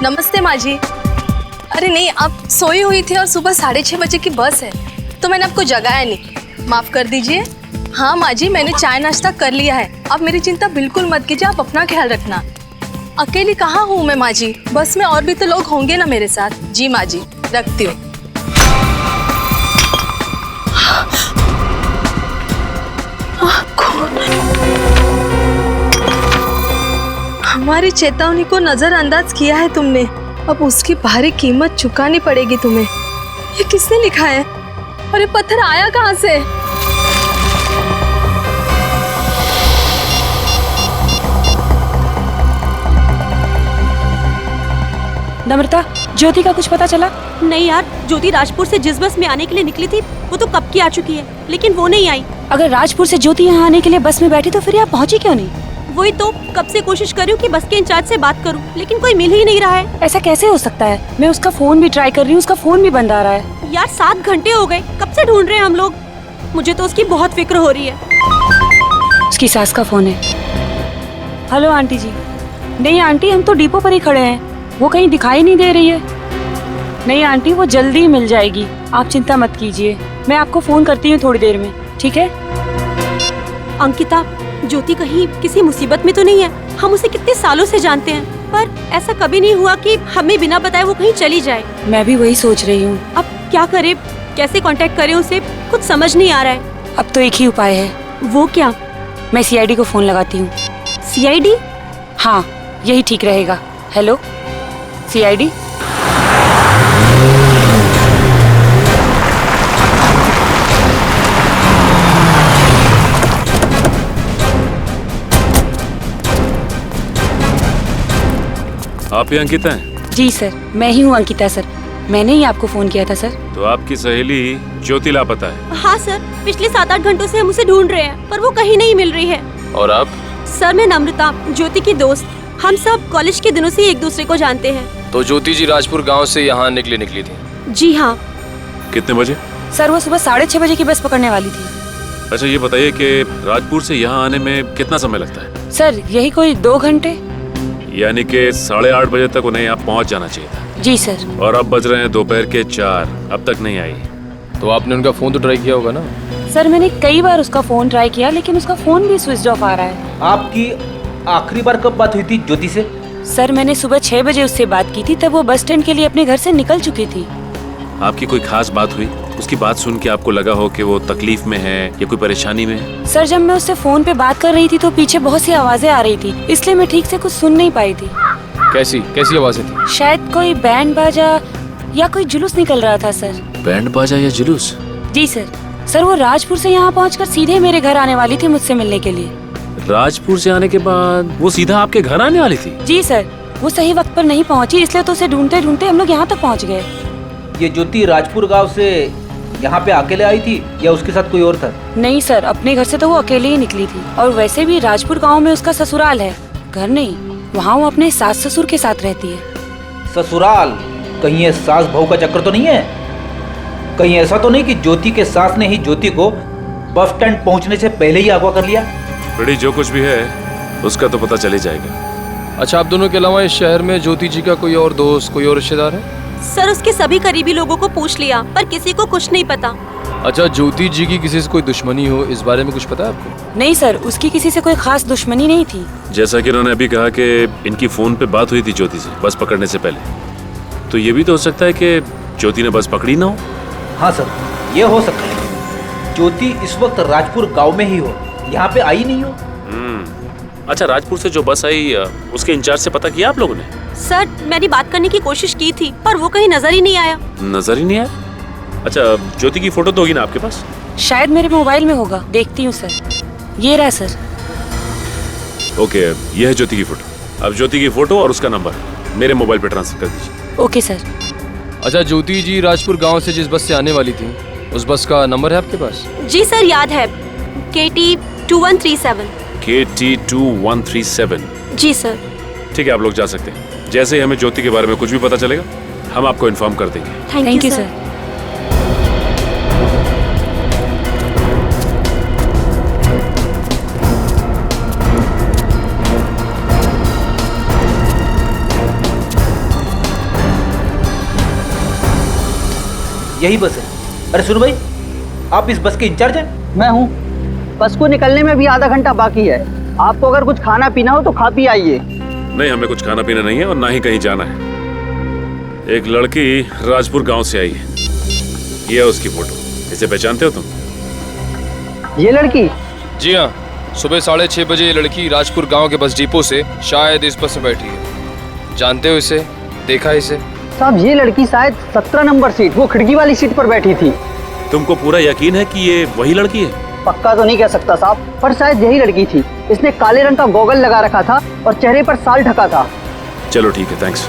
नमस्ते माँ जी। अरे नहीं, आप सोई हुई थी और सुबह 6:30 बजे की बस है तो मैंने आपको जगाया नहीं, माफ कर दीजिए। हाँ माँ जी, मैंने चाय नाश्ता कर लिया है। आप मेरी चिंता बिल्कुल मत कीजिए, आप अपना ख्याल रखना। अकेली कहाँ हूँ मैं माँ जी, बस में और भी तो लोग होंगे ना मेरे साथ। जी माँ जी, रखती हूँ। हमारी चेतावनी को नजरअंदाज किया है तुमने, अब उसकी भारी कीमत चुकानी पड़ेगी तुम्हें। ये किसने लिखा है और ये पत्थर आया कहाँ से? नम्रता, ज्योति का कुछ पता चला? नहीं यार, ज्योति राजपुर से जिस बस में आने के लिए निकली थी वो तो कब की आ चुकी है, लेकिन वो नहीं आई। अगर राजपुर से ज्योति यहाँ आने के लिए बस में बैठी तो फिर यहाँ पहुँची क्यों नहीं? वही तो कब से कोशिश कर रही हूँ कि बस के इंचार्ज से बात करूँ, लेकिन कोई मिल ही नहीं रहा है। ऐसा कैसे हो सकता है? मैं उसका फोन भी ट्राई कर रही हूँ, उसका फोन भी बंद आ रहा है। यार 7 घंटे हो गए, कब से ढूंढ रहे हैं हम लोग। मुझे तो उसकी बहुत फिक्र हो रही है। उसकी सास का फोन है। हेलो आंटी जी। नहीं आंटी, हम तो डिपो पर ही खड़े हैं, वो कहीं दिखाई नहीं दे रही है। नहीं आंटी, वो जल्दी ही मिल जाएगी, आप चिंता मत कीजिए। मैं आपको फोन करती हूँ थोड़ी देर में, ठीक है? अंकिता, ज्योति कहीं किसी मुसीबत में तो नहीं है? हम उसे कितने सालों से जानते हैं, पर ऐसा कभी नहीं हुआ कि हमें बिना बताए वो कहीं चली जाए। मैं भी वही सोच रही हूँ। अब क्या करें, कैसे कांटेक्ट करें उसे, कुछ समझ नहीं आ रहा है। अब तो एक ही उपाय है। वो क्या? मैं सीआईडी को फोन लगाती हूँ। सीआईडी? हाँ, यही ठीक रहेगा। Hello CID. आप ही अंकिता हैं? जी सर, मैं ही हूँ अंकिता सर। मैंने ही आपको फोन किया था सर। तो आपकी सहेली ज्योति लापता है? हाँ सर, पिछले 7-8 घंटों से हम उसे ढूंढ रहे हैं पर वो कहीं नहीं मिल रही है। और आप? सर मैं नम्रता, ज्योति की दोस्त। हम सब कॉलेज के दिनों से एक दूसरे को जानते हैं। तो ज्योति जी राजपुर गांव से यहाँ निकली थी? जी हाँ। कितने बजे? सर वो सुबह 6:30 बजे की बस पकड़ने वाली थी। अच्छा ये बताइए कि राजपुर से यहाँ आने में कितना समय लगता है? सर यही कोई 2 घंटे। यानी कि 8:30 बजे तक उन्हें यहाँ पहुँच जाना चाहिए था। जी सर। और अब बज रहे हैं दोपहर के 4, अब तक नहीं आई। तो आपने उनका फोन तो ट्राई किया होगा ना? सर मैंने कई बार उसका फोन ट्राई किया, लेकिन उसका फोन भी स्विच ऑफ आ रहा है। आपकी आखिरी बार कब बात हुई थी ज्योति से? सर मैंने सुबह 6 बजे उससे बात की थी, तब वो बस स्टैंड के लिए अपने घर से निकल चुकी थी। आपकी कोई खास बात हुई? उसकी बात सुन के आपको लगा हो कि वो तकलीफ में है या कोई परेशानी में है? सर जब मैं उससे फोन पे बात कर रही थी तो पीछे बहुत सी आवाजें आ रही थी, इसलिए मैं ठीक से कुछ सुन नहीं पाई थी। कैसी आवाजें थी? शायद कोई बैंड बाजा या कोई जुलूस निकल रहा था सर। बैंड बाजा या जुलूस? जी सर। सर वो राजपुर से यहाँ पहुँचकर सीधे मेरे घर आने वाली थी मुझसे मिलने के लिए। राजपुर से आने के बाद वो सीधा आपके घर आने वाली थी? जी सर, वो सही वक्त पर नहीं पहुँची, इसलिए तो उसे ढूंढते ढूंढते हम लोग यहाँ तक पहुँच गए। ये ज्योति राजपुर गांव से यहाँ पे अकेले आई थी या उसके साथ कोई और था? नहीं सर, अपने घर से तो वो अकेले ही निकली थी। और वैसे भी राजपुर गांव में उसका ससुराल है, घर नहीं। वहाँ वो अपने सास ससुर के साथ रहती है। ससुराल? कहीं ये सास बहू का चक्कर तो नहीं है? कहीं ऐसा तो नहीं कि ज्योति के सास ने ही ज्योति को बस स्टैंड पहुँचने से पहले ही अगवा कर लिया? बड़ी जो कुछ भी है उसका तो पता चले जाएगा। अच्छा, आप दोनों के अलावा इस शहर में ज्योति जी का कोई और दोस्त, कोई और रिश्तेदार है? सर उसके सभी करीबी लोगों को पूछ लिया पर किसी को कुछ नहीं पता। अच्छा, ज्योति जी की किसी से कोई दुश्मनी हो, इस बारे में कुछ पता है आपको? नहीं सर, उसकी किसी से कोई खास दुश्मनी नहीं थी। जैसा कि उन्होंने अभी कहा कि इनकी फोन पे बात हुई थी ज्योति से बस पकड़ने से पहले, तो ये भी तो हो सकता है कि ज्योति ने बस पकड़ी ना हो। हाँ सर, ये हो सकता है। ज्योति इस वक्त राजपुर गांव में ही हो, यहाँ पे आई नहीं हो। अच्छा, राजपुर से जो बस आई उसके इंचार्ज से पता किया आप लोगों ने? सर मैंने बात करने की कोशिश की थी पर वो कहीं नजर ही नहीं आया। नजर ही नहीं आया? अच्छा, ज्योति की फोटो तो होगी ना आपके पास? शायद मेरे मोबाइल में होगा, देखती हूँ सर। ये रहा सर। ओके, ये है ज्योति की फोटो। अब ज्योति की फोटो और उसका नंबर मेरे मोबाइल पे ट्रांसफर कर दीजिए। Okay sir. अच्छा, ज्योति जी राजपुर गांव से जिस बस से आने वाली थी उस बस का नंबर है आपके पास? जी सर याद है, KT 2137। KT 2137। जी सर। ठीक है, आप लोग जा सकते हैं। जैसे ही हमें ज्योति के बारे में कुछ भी पता चलेगा हम आपको इन्फॉर्म कर देंगे। Thank you sir. यही बस है। अरे सुनो भाई, आप इस बस के इंचार्ज हैं? मैं हूँ। बस को निकलने में भी आधा घंटा बाकी है। आपको अगर कुछ खाना पीना हो तो खा पी आइए। नहीं, हमें कुछ खाना पीना नहीं है और ना ही कहीं जाना है। एक लड़की राजपुर गांव से आई है, ये है उसकी फोटो। इसे पहचानते हो तुम? ये लड़की? जी हाँ, सुबह 6:30 बजे ये लड़की राजपुर गांव के बस डिपो से शायद इस बस में बैठी है। जानते हो इसे? देखा है इसे? साहब ये लड़की शायद 17 नंबर सीट, वो खिड़की वाली सीट पर बैठी थी। तुमको पूरा यकीन है कि ये वही लड़की है? पक्का तो नहीं कह सकता साहब, पर शायद यही लड़की थी। इसने काले रंग का गॉगल लगा रखा था और चेहरे पर साल ढका था। चलो ठीक है, थैंक्स।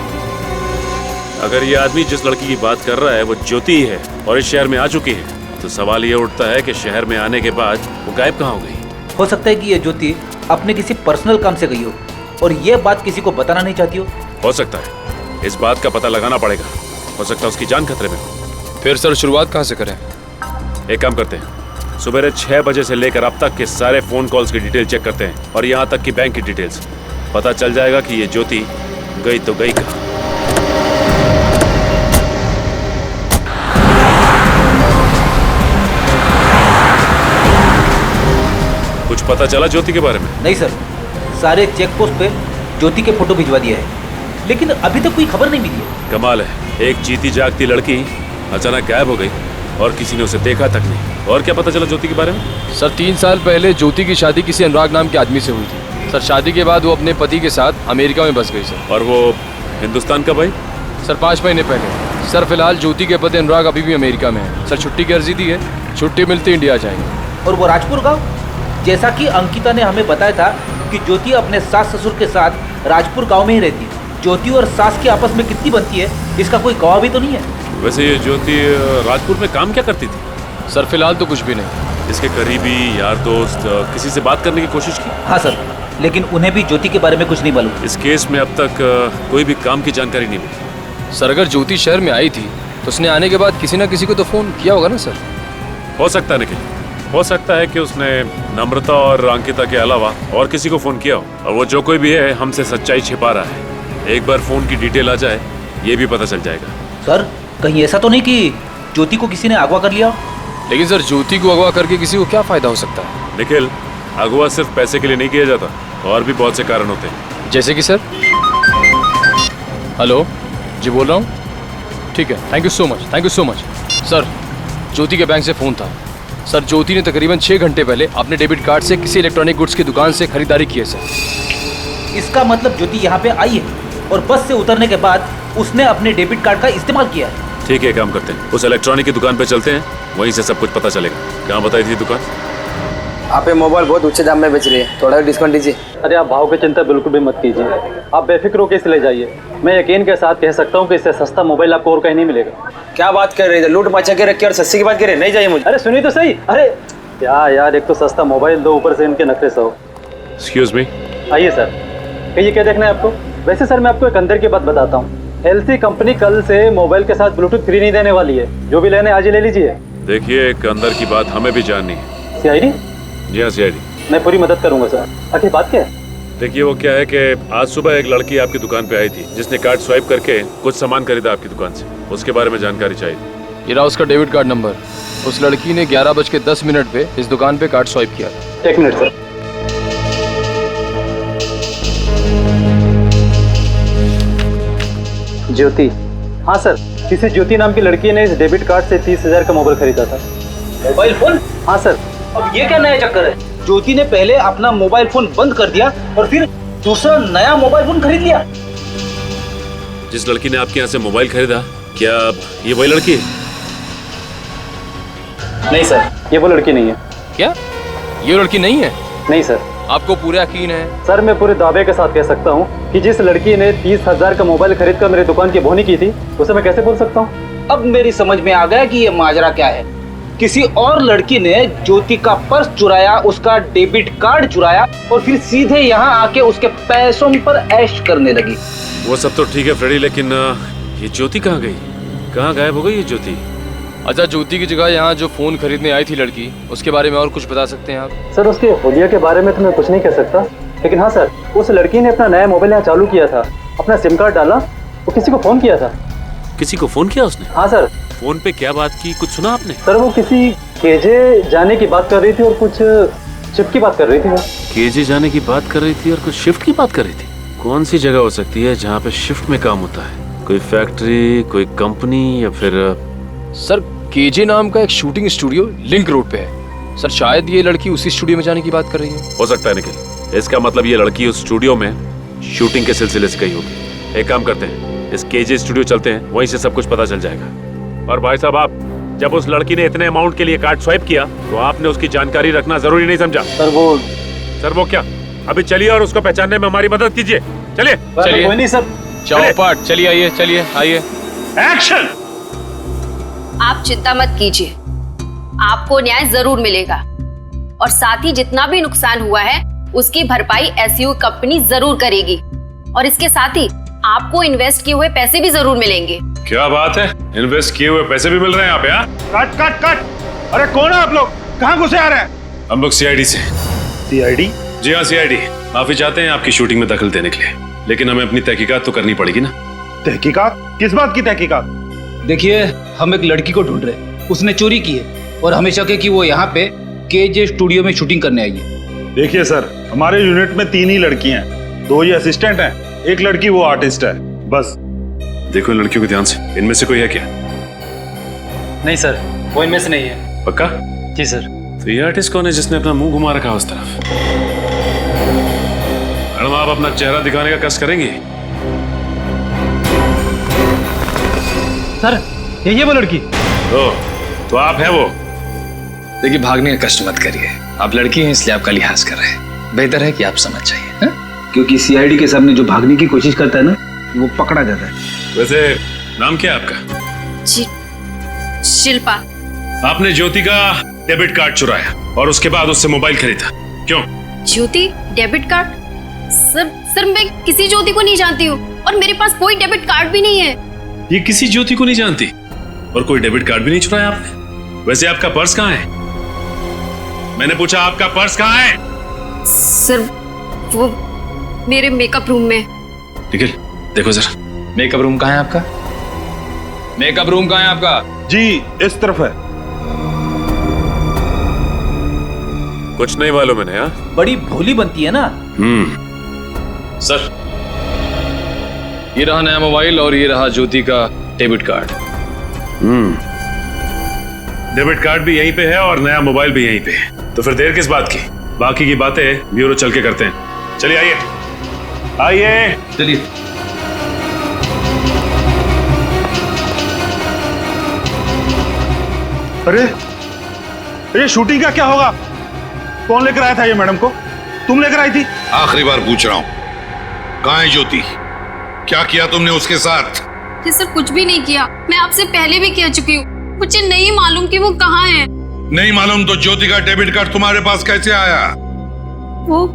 अगर ये आदमी जिस लड़की की बात कर रहा है वो ज्योति है और इस शहर में आ चुकी है, तो सवाल ये उठता है कि शहर में आने के बाद वो गायब कहाँ हो गई? हो सकता है कि ये ज्योति अपने किसी पर्सनल काम से गई हो और ये बात किसी को बताना नहीं चाहती हो सकता है, इस बात का पता लगाना पड़ेगा। हो सकता है उसकी जान खतरे में हो। फिर सर शुरुआत कहाँ से करें? एक काम करते हैं, सुबह 6 बजे से लेकर अब तक के सारे फोन कॉल्स की डिटेल चेक करते हैं और यहाँ तक कि बैंक की डिटेल्स। पता चल जाएगा कि ये ज्योति गई तो गई कहाँ। कुछ पता चला ज्योति के बारे में? नहीं सर, सारे चेक पोस्ट पे ज्योति के फोटो भिजवा दिया है, लेकिन अभी तक कोई खबर नहीं मिली है। कमाल है, एक जीती जागती लड़की अचानक गायब हो गई और किसी ने उसे देखा तक नहीं। और क्या पता चला ज्योति के बारे में? सर 3 साल पहले ज्योति की शादी किसी अनुराग नाम के आदमी से हुई थी। सर शादी के बाद वो अपने पति के साथ अमेरिका में बस गई सर। और वो हिंदुस्तान कब आई? सर 5 महीने पहले। सर फिलहाल ज्योति के पति अनुराग अभी भी अमेरिका में है। सर छुट्टी की अर्जी दी है, छुट्टी मिलती इंडिया जाएंगे। और वो राजपुर गांव, जैसा कि अंकिता ने हमें बताया था कि ज्योति अपने सास ससुर के साथ राजपुर गांव में ही रहती है। ज्योति और सास की आपस में कितनी बनती है, इसका कोई गवाह भी तो नहीं है। वैसे ये ज्योति राजपुर में काम क्या करती थी? सर फिलहाल तो कुछ भी नहीं। इसके करीबी यार दोस्त किसी से बात करने की कोशिश की? हाँ सर, लेकिन उन्हें भी ज्योति के बारे में कुछ नहीं मालूम। इस केस में अब तक कोई भी काम की जानकारी नहीं मिली। सर अगर ज्योति शहर में आई थी तो उसने आने के बाद किसी ना किसी को तो फोन किया होगा ना सर? हो सकता है निखिल, हो सकता है कि उसने नम्रता और अंकिता के अलावा और किसी को फोन किया हो, और वो जो कोई भी है हमसे सच्चाई छिपा रहा है। एक बार फोन की डिटेल आ जाए ये भी पता चल जाएगा। सर कहीं ऐसा तो नहीं कि ज्योति को किसी ने अगवा कर लिया? लेकिन सर ज्योति को अगवा करके किसी को क्या फायदा हो सकता है? निखिल, अगवा सिर्फ पैसे के लिए नहीं किया जाता, और भी बहुत से कारण होते हैं। जैसे कि सर? हेलो जी, बोल रहा हूँ। ठीक है, thank you so much, thank you so much. Sir Jyoti के बैंक से फ़ोन था। सर ज्योति ने तकरीबन 6 घंटे पहले अपने डेबिट कार्ड से किसी इलेक्ट्रॉनिक गुड्स की दुकान से खरीदारी की है सर। इसका मतलब ज्योति यहाँ पे आई है और बस से उतरने के बाद उसने अपने डेबिट कार्ड का इस्तेमाल किया है। ठीक है, काम करते हैं, उस इलेक्ट्रॉनिक की दुकान पे चलते हैं, वहीं से सब कुछ पता चलेगा। कहाँ बताई थी दुकान? आप ये मोबाइल बहुत ऊंचे दाम में बेच रही है, थोड़ा डिस्काउंट दीजिए। अरे आप भाव की चिंता बिल्कुल भी मत कीजिए, आप बेफिक्र होकर इसे ले जाइए। मैं यकीन के साथ कह सकता हूँ कि इससे सस्ता मोबाइल आपको और कहीं नहीं मिलेगा। क्या बात कर रहे हैं, लूट मचा के रखी और सस्ती की बात कर रहे हैं? नहीं चाहिए मुझे। अरे सुनिए तो सही। अरे क्या यार, एक तो सस्ता मोबाइल दो, ऊपर से इनके नखरे सो। Excuse me. आइए सर, कहिए क्या देखना है आपको? वैसे सर मैं आपको एक अंदर की बात बताता हूँ, एलसी कंपनी कल से मोबाइल के साथ ब्लूटूथ फ्री नहीं देने वाली है। जो भी लेने आज ही ले लीजिए। देखिए, एक अंदर की बात हमें भी जाननी है। सीआईडी? जी हाँ, सीआईडी। मैं पूरी मदद करूंगा सर। आखिर बात क्या है? देखिए, वो क्या है कि आज सुबह एक लड़की आपकी दुकान पे आई थी जिसने कार्ड स्वाइप करके कुछ सामान खरीदा आपकी दुकान से। उसके बारे में जानकारी चाहिए। ये रहा उसका डेबिट कार्ड नंबर। उस लड़की ने 11:10 पे इस दुकान पे कार्ड स्वाइप किया। 1 मिनट सर। ज्योति? हाँ सर, किसी ज्योति नाम की लड़की ने इस डेबिट कार्ड से 30,000 का मोबाइल खरीदा था। Mobile phone? हाँ सर। अब ये क्या नया चक्कर है? ज्योति ने पहले अपना मोबाइल फोन बंद कर दिया और फिर दूसरा नया मोबाइल फोन खरीद लिया। जिस लड़की ने आपके यहाँ से मोबाइल खरीदा, क्या ये वही लड़की है? नहीं सर, ये वो लड़की नहीं है। क्या ये लड़की नहीं है? नहीं सर। आपको पूरा यकीन है? सर मैं पूरे दावे के साथ कह सकता हूँ कि जिस लड़की ने 30,000 का मोबाइल खरीद कर मेरी दुकान की बोनी की थी, उसे मैं कैसे बोल सकता हूँ? अब मेरी समझ में आ गया कि ये माजरा क्या है। किसी और लड़की ने ज्योति का पर्स चुराया, उसका डेबिट कार्ड चुराया और फिर सीधे यहाँ आके उसके पैसों पर ऐश करने लगी। वो सब तो ठीक है फ्रेडी, लेकिन ये ज्योति कहाँ गई? कहाँ गायब हो गई ये ज्योति? अच्छा, ज्योति की जगह यहाँ जो फोन खरीदने आई थी लड़की, उसके बारे में और कुछ बता सकते हैं आप? सर उसके हुलिया के बारे में तो मैं कुछ नहीं कह सकता, लेकिन हाँ सर, उस लड़की ने अपना नया मोबाइल यहाँ चालू किया था, अपना सिम कार्ड डाला, वो किसी को फोन किया था। किसी को फोन किया उसने? हाँ सर, फोन पे क्या बात की, कुछ सुना आपने? सर वो किसी केजे जाने की बात कर रही थी और कुछ शिफ्ट की बात कर रही थी वो। केजे जाने की बात कर रही थी और कुछ शिफ्ट की बात कर रही थी? कौन सी जगह हो सकती है जहाँ पे शिफ्ट में काम होता है? कोई फैक्ट्री, कोई कंपनी, या फिर सर केजे नाम का एक शूटिंग स्टूडियो लिंक रोड पे है सर। शायद ये लड़की उसी स्टूडियो में जाने की बात कर रही है। हो सकता है निखिल। इसका मतलब ये लड़की उस स्टूडियो में शूटिंग के सिलसिले से गई होगी। एक काम करते हैं, इस केजे स्टूडियो चलते हैं, वहीं से सब कुछ पता चल जाएगा। और भाई साहब, आप जब उस लड़की ने इतने अमाउंट के लिए कार्ड स्वाइप किया तो आपने उसकी जानकारी रखना जरूरी नहीं समझा? सर वो क्या? अभी चलिए और उसको पहचानने में हमारी मदद कीजिए। चलिए चलिए। कोई नहीं सर। चौपाट चलिए, आइए चलिए आइए। एक्शन। आप चिंता मत कीजिए, आपको न्याय जरूर मिलेगा और साथ ही जितना भी नुकसान हुआ है उसकी भरपाई एसयू कंपनी जरूर करेगी और इसके साथ ही आपको इन्वेस्ट किए हुए पैसे भी जरूर मिलेंगे। क्या बात है, इन्वेस्ट किए हुए पैसे भी मिल रहे हैं यहाँ पे? हाँ, कट कट कट। अरे कौन है आप लोग? कहाँ घुसे आ रहे हैं? हम लोग सीआईडी से। सीआईडी? जी हाँ, सीआईडी। माफी चाहते हैं आपकी शूटिंग में दखल देने के लिए, लेकिन हमें अपनी तहकीकात तो करनी पड़ेगी ना। तहकीकात? किस बात की तहकीकात? देखिए, हम एक लड़की को ढूंढ रहे हैं, उसने चोरी की है और हमें शक है कि वो यहाँ पे केजे स्टूडियो में शूटिंग करने आई है। देखिए सर, हमारे यूनिट में 3 ही लड़कियां हैं, 2 ये असिस्टेंट हैं, एक लड़की वो आर्टिस्ट है, बस। देखो इन लड़कियों को ध्यान से, इनमें से कोई है क्या? नहीं सर, वो इनमें से नहीं है। पक्का? जी सर। तो ये आर्टिस्ट कौन है जिसने अपना मुंह घुमा रखा उस तरफ? मैडम, आप अपना चेहरा दिखाने का कष्ट करेंगे? सर यही है वो लड़की। तो आप है वो? देखिए, भागने का कष्ट मत करिए, आप लड़की हैं इसलिए आपका लिहाज कर रहे हैं। बेहतर है कि आप समझ जाइए, क्योंकि सीआईडी के सामने जो भागने की कोशिश करता है ना, वो पकड़ा जाता है। वैसे नाम क्या है आपका? जी, शिल्पा। आपने ज्योति का डेबिट कार्ड चुराया और उसके बाद उससे मोबाइल खरीदा, क्यों? ज्योति डेबिट कार्ड? सर मैं किसी ज्योति को नहीं जानती हूँ और मेरे पास कोई डेबिट कार्ड भी नहीं है। ये किसी ज्योति को नहीं जानती और कोई डेबिट कार्ड भी नहीं चुराया आपने? वैसे आपका पर्स कहाँ है? मैंने पूछा आपका पर्स कहाँ है? सर वो मेरे मेकअप रूम में। निखिल देखो जरा, मेकअप रूम कहाँ है आपका? मेकअप रूम कहाँ है आपका? जी इस तरफ है। कुछ नहीं मालूम मैंने। हाँ, बड़ी भोली बनती है ना। सर, ये रहा नया मोबाइल और ये रहा ज्योति का डेबिट कार्ड। डेबिट कार्ड भी यहीं पे है और नया मोबाइल भी यहीं पे है, तो फिर देर किस बात की? बाकी की बातें ब्यूरो चल के करते हैं। चलिए आइए आइए। चलिए। अरे ये शूटिंग का क्या होगा? कौन लेकर आया था ये मैडम को? तुम लेकर आई थी? आखिरी बार पूछ रहा हूँ, कहाँ है ज्योति? क्या किया तुमने उसके साथ? ये सर कुछ भी नहीं किया, मैं आपसे पहले भी कह चुकी हूँ, मुझे नहीं मालूम कि वो कहाँ है। नहीं मालूम तो ज्योति का डेबिट कार्ड तुम्हारे पास कैसे आया? वो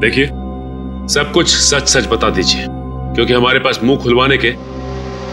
देखिए, सब कुछ सच सच बता दीजिए, क्योंकि हमारे पास मुंह खुलवाने के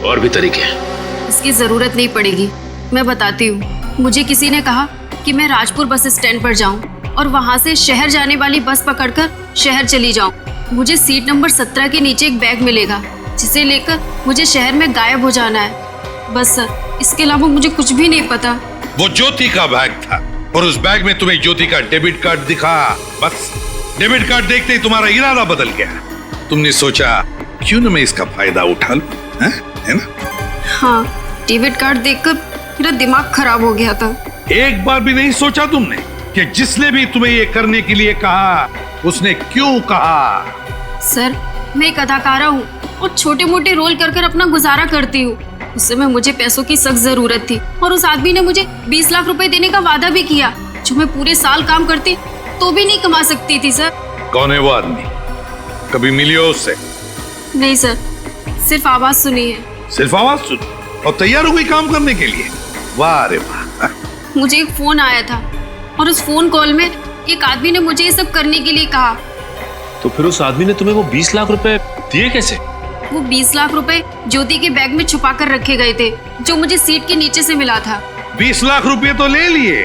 और भी तरीके हैं। इसकी जरूरत नहीं पड़ेगी, मैं बताती हूँ। मुझे किसी ने कहा कि मैं राजपुर बस स्टैंड पर जाऊं और वहां से शहर जाने वाली बस पकड़कर शहर चली जाऊं। मुझे सीट नंबर 17 के नीचे एक बैग मिलेगा, जिसे लेकर मुझे शहर में गायब हो जाना है। बस सर, इसके अलावा मुझे कुछ भी नहीं पता। वो ज्योति का बैग था और उस बैग में तुम्हें ज्योति का डेबिट कार्ड दिखा। बस डेबिट कार्ड देखते ही तुम्हारा इरादा बदल गया। तुमने सोचा क्यों न मैं इसका फायदा उठा लूं, है ना? हाँ, डेबिट कार्ड देखकर मेरा दिमाग खराब हो गया था। एक बार भी नहीं सोचा तुमने कि जिसने भी तुम्हें ये करने के लिए कहा उसने क्यों कहा? सर, मैं एक अदाकारा हूँ और छोटे मोटे रोल कर अपना गुजारा करती हूँ। उस समय मुझे पैसों की सख्त जरूरत थी और उस आदमी ने मुझे 20 लाख रुपए देने का वादा भी किया, जो मैं पूरे साल काम करती तो भी नहीं कमा सकती थी। सर, कौन है वो आदमी? कभी मिली हो उससे? नहीं सर, सिर्फ आवाज सुनी है। सिर्फ आवाज सुनी और तैयार हो गई काम करने के लिए? वाह रे वाह। मुझे एक फोन आया था और उस फोन कॉल में एक आदमी ने मुझे ये सब करने के लिए कहा। तो फिर उस आदमी ने तुम्हें वो 20 लाख रुपए दिए कैसे? वो 20 लाख रुपए ज्योति के बैग में छुपा कर रखे गए थे, जो मुझे सीट के नीचे से मिला था। 20 लाख रुपए तो ले लिए,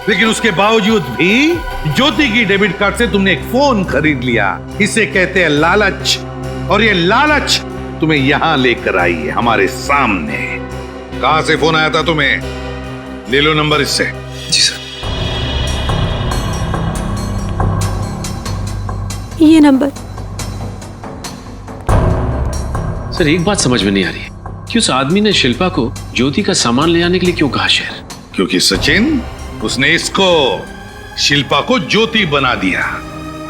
लेकिन उसके बावजूद भी ज्योति की डेबिट कार्ड से तुमने एक फोन खरीद लिया। इसे कहते हैं लालच, और ये लालच तुम्हें यहाँ लेकर आई है हमारे सामने। कहां से फोन आया था तुम्हें? ले लो नंबर इससे। जी सर। ये नंबर। सर एक बात समझ में नहीं आ रही है कि उस आदमी ने शिल्पा को ज्योति का सामान ले आने के लिए क्यों कहा शहर? क्योंकि सचिन, उसने इसको शिल्पा को ज्योति बना दिया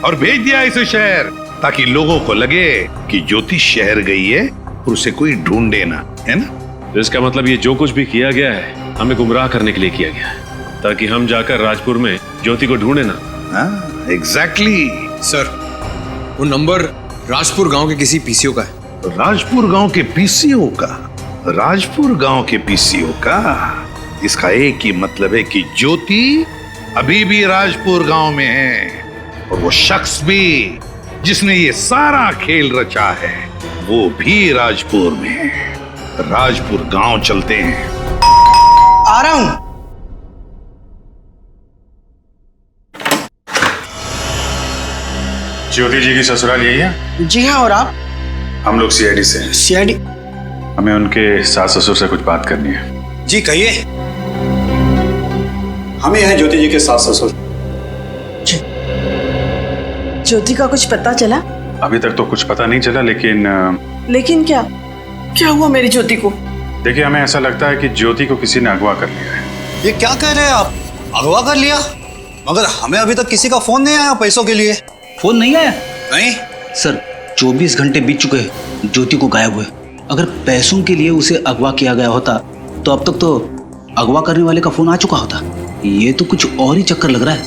और भेज दिया इसे शहर, ताकि लोगों को लगे कि ज्योति शहर गई है और उसे कोई ढूंढे ना, है ना? तो इसका मतलब ये जो कुछ भी किया गया है हमें गुमराह करने के लिए किया गया है, ताकि हम जाकर राजपुर में ज्योति को ढूंढे ना। हाँ, एग्जैक्टली। सर वो नंबर राजपुर गांव के किसी पीसीओ का है। राजपुर गांव के पीसीओ का? राजपुर गांव के पीसीओ का? इसका एक ही मतलब है कि ज्योति अभी भी राजपुर गांव में है, और वो शख्स भी जिसने ये सारा खेल रचा है वो भी राजपुर में है। राजपुर गांव चलते हैं। आ रहा हूं। ज्योति जी की ससुराल यही है? जी हाँ, और आप? हम लोग सीआईडी से हैं। सीआईडी? हमें उनके सास ससुर से कुछ बात करनी है। जी कहिए। हमें हैं ज्योति जी के सास ससुर। ज्योति का कुछ पता चला? अभी तक तो कुछ पता नहीं चला, लेकिन क्या क्या हुआ मेरी ज्योति को? देखिए, हमें ऐसा लगता है कि ज्योति को किसी ने अगवा कर लिया है। ये क्या कह रहे हैं आप? अगवा कर लिया? मगर हमें अभी तक किसी का फोन नहीं आया पैसों के लिए। फोन नहीं आया? नहीं सर, 24 घंटे बीत चुके हैं ज्योति को गायब हुए। अगर पैसों के लिए उसे अगवा किया गया होता तो अब तक तो अगवा करने वाले का फोन आ चुका होता। ये तो कुछ और ही चक्कर लग रहा है।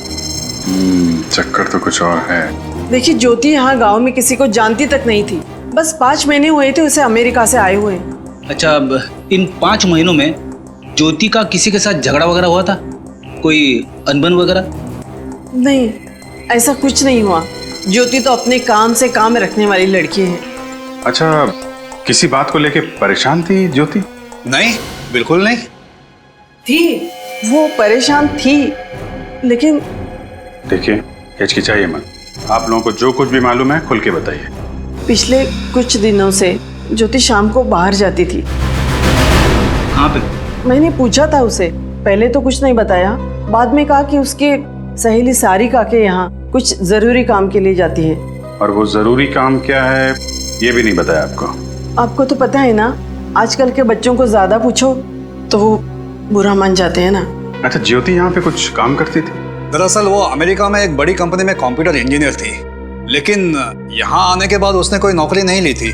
चक्कर तो कुछ और है। देखिए, ज्योति यहाँ गांव में किसी को जानती तक नहीं थी। बस 5 महीने हुए थे उसे अमेरिका से आए हुए। अच्छा, अब इन 5 महीनों में ज्योति का किसी के साथ झगड़ा वगैरह हुआ था? कोई अनबन वगैरह? नहीं, ऐसा कुछ नहीं हुआ। ज्योति तो अपने काम से काम रखने वाली लड़की है। अच्छा, किसी बात को लेके परेशान थी ज्योति? नहीं, बिल्कुल नहीं थी। वो परेशान थी, लेकिन देखिए, हिचकिचाइए मत। आप लोगों को जो कुछ भी मालूम है खुल के बताइए। पिछले कुछ दिनों से ज्योति शाम को बाहर जाती थी। कहाँ पे? मैंने पूछा था उसे, पहले तो कुछ नहीं बताया। बाद में कहा कि उसके सहेली सारिका के यहाँ कुछ जरूरी काम के लिए जाती है। और वो जरूरी काम क्या है ये भी नहीं बताया आपको? आपको तो पता है ना, आजकल के बच्चों को ज्यादा पूछो तो वो बुरा मान जाते हैं ना। अच्छा, ज्योति यहाँ पे कुछ काम करती थी? दरअसल वो अमेरिका में एक बड़ी कंपनी में कंप्यूटर इंजीनियर थी, लेकिन यहाँ आने के बाद उसने कोई नौकरी नहीं ली थी।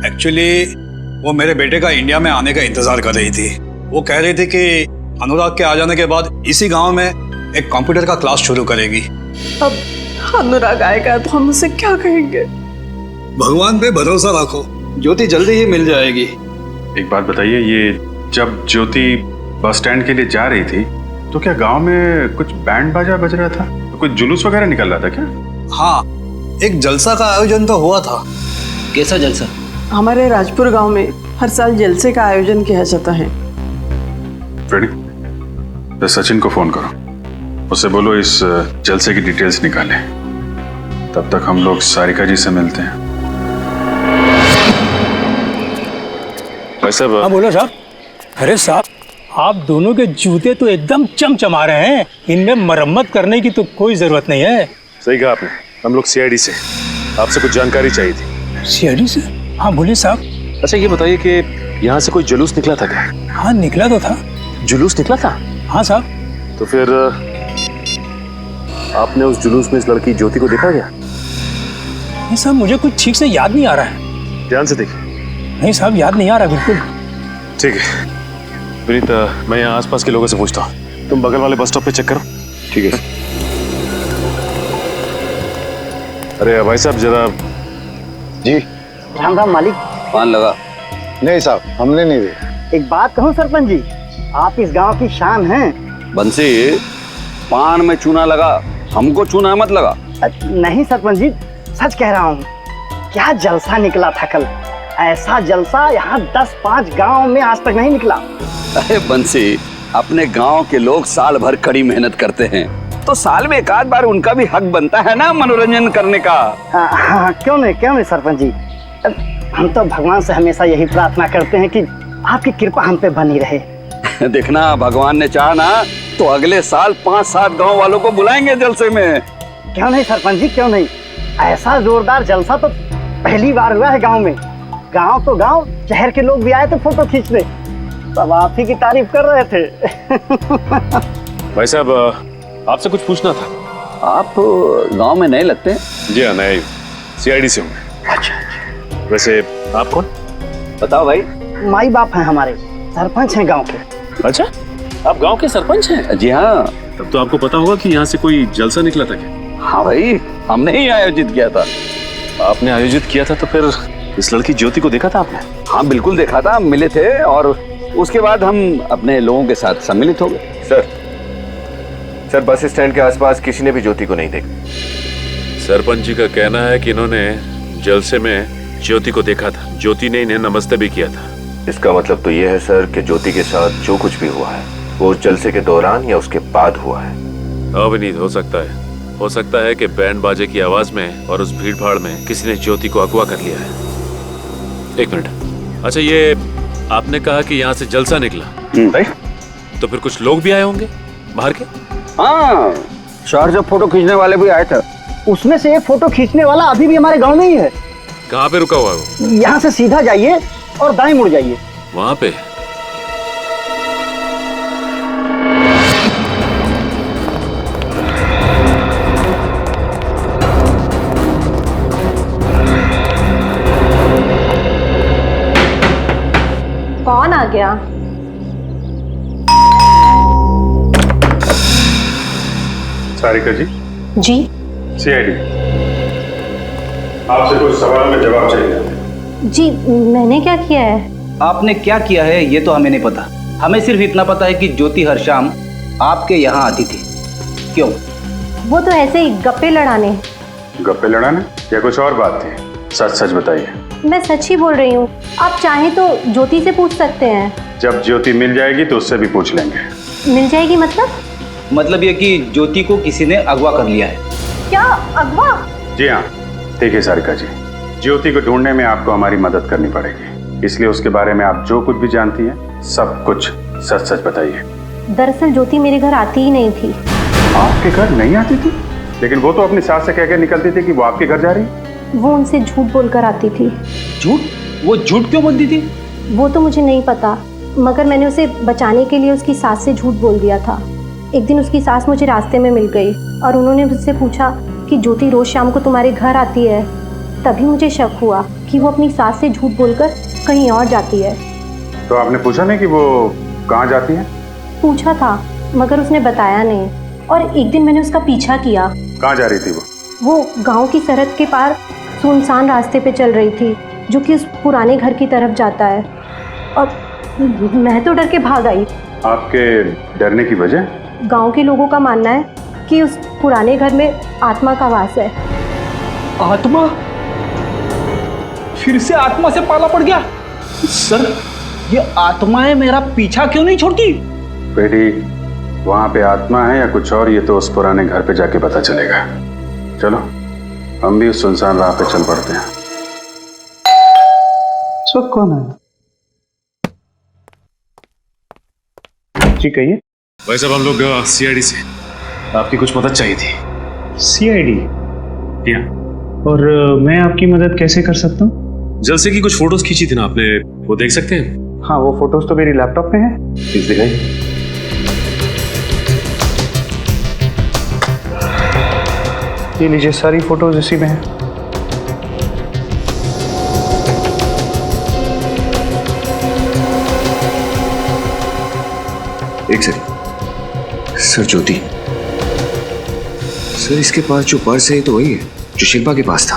एक्चुअली वो मेरे बेटे का इंडिया में आने का इंतजार कर रही थी। वो कह रही थी कि अनुराग के आ जाने के बाद इसी गांव में एक कंप्यूटर का क्लास शुरू करेगी। अब अनुराग आएगा तो हम उसे क्या कहेंगे? भगवान पे भरोसा रखो, ज्योति जल्दी ही मिल जाएगी। एक बात बताइए, ये जब ज्योति बस स्टैंड के लिए जा रही थी तो क्या गांव में कुछ बैंड बाजा बज रहा था? तो कुछ जुलूस वगैरह निकल रहा था क्या? हाँ, एक जलसा का आयोजन तो हुआ था। कैसा जलसा? हमारे राजपुर गांव में हर साल जलसे का आयोजन किया जाता है। फ्रेडी, तो सचिन को फोन करो, उससे बोलो इस जलसे की डिटेल्स निकाले। तब तक हम लोग सारिका जी से मिलते हैं। हाँ बोलो साहब। अरे साहब, आप दोनों के जूते तो एकदम चमचमा रहे हैं। इनमें मरम्मत करने की तो कोई जरूरत नहीं है। सही कहा आपने। हम लोग सीआईडी से, आपसे कुछ जानकारी चाहिए थी। सीआईडी से? हाँ बोलिए साहब। अच्छा, ये बताइए कि यहाँ से कोई जुलूस निकला था क्या? हाँ निकला तो था। जुलूस निकला था? हाँ साहब। तो फिर आपने उस जुलूस में इस लड़की ज्योति को देखा क्या? नहीं साहब, मुझे कुछ ठीक से याद नहीं आ रहा है। ध्यान से देखिए। नहीं साहब, याद नहीं आ रहा बिल्कुल। ठीक है विनीत, मैं यहाँ आसपास के लोगों से पूछता हूँ, तुम बगल वाले बस स्टॉप पे चेक करो। ठीक है। अरे भाई साहब जरा। जी। राम राम मालिक। पान लगा? नहीं साहब, हमने नहीं दिया। एक बात कहूँ सरपंच जी, आप इस गांव की शान हैं। बंसी, पान में चूना लगा, हमको चूना मत लगा। नहीं सरपंच जी, सच कह रहा हूँ। क्या जलसा निकला था कल। ऐसा जलसा यहाँ 10-5 गांव में आज तक नहीं निकला। अरे बंसी, अपने गांव के लोग साल भर कड़ी मेहनत करते हैं, तो साल में एक आध बार उनका भी हक बनता है ना मनोरंजन करने का। हाँ, क्यों नहीं सरपंच जी। हम तो भगवान से हमेशा यही प्रार्थना करते हैं कि आपकी कृपा हम पे बनी रहे। देखना भगवान ने चाहा ना तो अगले साल 5-7 गांव वालों को बुलाएंगे जलसे में। क्यों नहीं सरपंच जी, क्यों नहीं। ऐसा जोरदार जलसा तो पहली बार हुआ है गांव में। गांव तो गांव, शहर के लोग भी आए थे फोटो खींचने, सब आप ही की तारीफ कर रहे थे। भाई साहब, आपसे कुछ पूछना था। आप गांव में नए लगते हैं? जी हाँ, नए CID से हूँ। अच्छा। वैसे आप कौन? बताओ भाई। माई बाप हैं हमारे, सरपंच हैं गांव के। अच्छा, आप गांव के सरपंच हैं? जी हाँ। तब तो आपको पता होगा कि यहाँ से कोई जलसा निकला था क्या? हाँ भाई, हमने ही आयोजित किया था। आपने आयोजित किया था तो फिर इस लड़की ज्योति को देखा था आपने? हाँ बिल्कुल देखा था, मिले थे और उसके बाद हम अपने लोगों के साथ सम्मिलित हो गए। सर बस स्टैंड के आसपास किसी ने भी ज्योति को नहीं देखा। सरपंच जी का कहना है कि इन्होंने जलसे में ज्योति को देखा था। ज्योति ने इन्हें नमस्ते भी किया था। इसका मतलब तो ये है सर कि ज्योति के साथ जो कुछ भी हुआ है वो उस जलसे के दौरान या उसके बाद हुआ है। अविनीत, हो सकता है कि बैंड बाजे की आवाज में और उस भीड़ भाड़ में किसी ने ज्योति को अगवा कर लिया है। एक मिनट, अच्छा ये आपने कहा कि यहाँ से जलसा निकला, तो फिर कुछ लोग भी आए होंगे बाहर के? हाँ, शहर से फोटो खींचने वाले भी आए थे। उसमें से एक फोटो खींचने वाला अभी भी हमारे गांव में ही है। कहाँ पे रुका हुआ है वो? यहाँ से सीधा जाइए और दाएं मुड़ जाइए, वहाँ पे। कौन आ गया? सारिका जी। जी। CID, आपसे कुछ सवालों में जवाब चाहिए। जी, मैंने क्या किया है? आपने क्या किया है ये तो हमें नहीं पता। हमें सिर्फ इतना पता है कि ज्योति हर शाम आपके यहाँ आती थी। क्यों? वो तो ऐसे ही गप्पे लड़ाने। गप्पे लड़ाने या कुछ और बात थी? सच सच बताइए। मैं सच ही बोल रही हूँ, आप चाहें तो ज्योति से पूछ सकते हैं। जब ज्योति मिल जाएगी तो उससे भी पूछ लेंगे। मिल जाएगी मतलब? मतलब ये कि ज्योति को किसी ने अगवा कर लिया है। क्या अगवा? जी हाँ, ठीक है सारिका जी, ज्योति को ढूंढने में आपको हमारी मदद करनी पड़ेगी। इसलिए उसके बारे में आप जो कुछ भी जानती हैं सब कुछ सच सच बताइए। दरअसल ज्योति मेरे घर आती ही नहीं थी। आपके घर नहीं आती थी? लेकिन वो तो अपनी सास से कह के निकलती थी कि वो आपके घर जा रही है। वो उनसे झूठ बोलकर आती थी। झूठ? वो झूठ क्यों बोलती थी? वो तो मुझे नहीं पता, मगर मैंने उसे बचाने के लिए उसकी सास से झूठ बोल दिया था। एक दिन उसकी सास मुझे रास्ते में मिल गई और उन्होंने मुझसे पूछा कि ज्योति रोज शाम को तुम्हारे घर आती है। तभी मुझे शक हुआ कि वो अपनी सास से झूठ बोलकर कहीं और जाती है। तो आपने पूछा नहीं कि वो कहाँ जाती है? पूछा था मगर उसने बताया नहीं। और एक दिन मैंने उसका पीछा किया। कहाँ जा रही थी वो? वो गांव की सरहद के पार सुनसान रास्ते पे चल रही थी जो कि उस पुराने घर की तरफ जाता है। और मैं तो डर के भाग आई। आपके डरने की वजह? गांव के लोगों का मानना है कि उस पुराने घर में आत्मा का वास है। आत्मा? फिर से आत्मा से पाला पड़ गया? सर, ये आत्माएं मेरा पीछा क्यों नहीं छोड़ती? बेटी, वहां पे आत्मा है या कुछ और, ये तो उस पुराने घर पे जाके पता चलेगा। चलो हम भी उस सुनसान राह पे चल पड़ते हैं। इस वक्त कौन है? जी कहिए। भाई साहब, हम लोग CID से आपकी कुछ मदद चाहिए थी। CID? और मैं आपकी मदद कैसे कर सकता हूँ? जलसे की कुछ फोटोज खींची थी ना आपने, वो देख सकते हैं? हाँ, वो फोटोज तो मेरी लैपटॉप में है। प्लीज दिखाइए। ये लीजिए, सारी फोटोज इसी में है। एक सेकंड सर, ज्योति सर, इसके पास जो पर्स है ये तो वही है जो शिल्पा के पास था।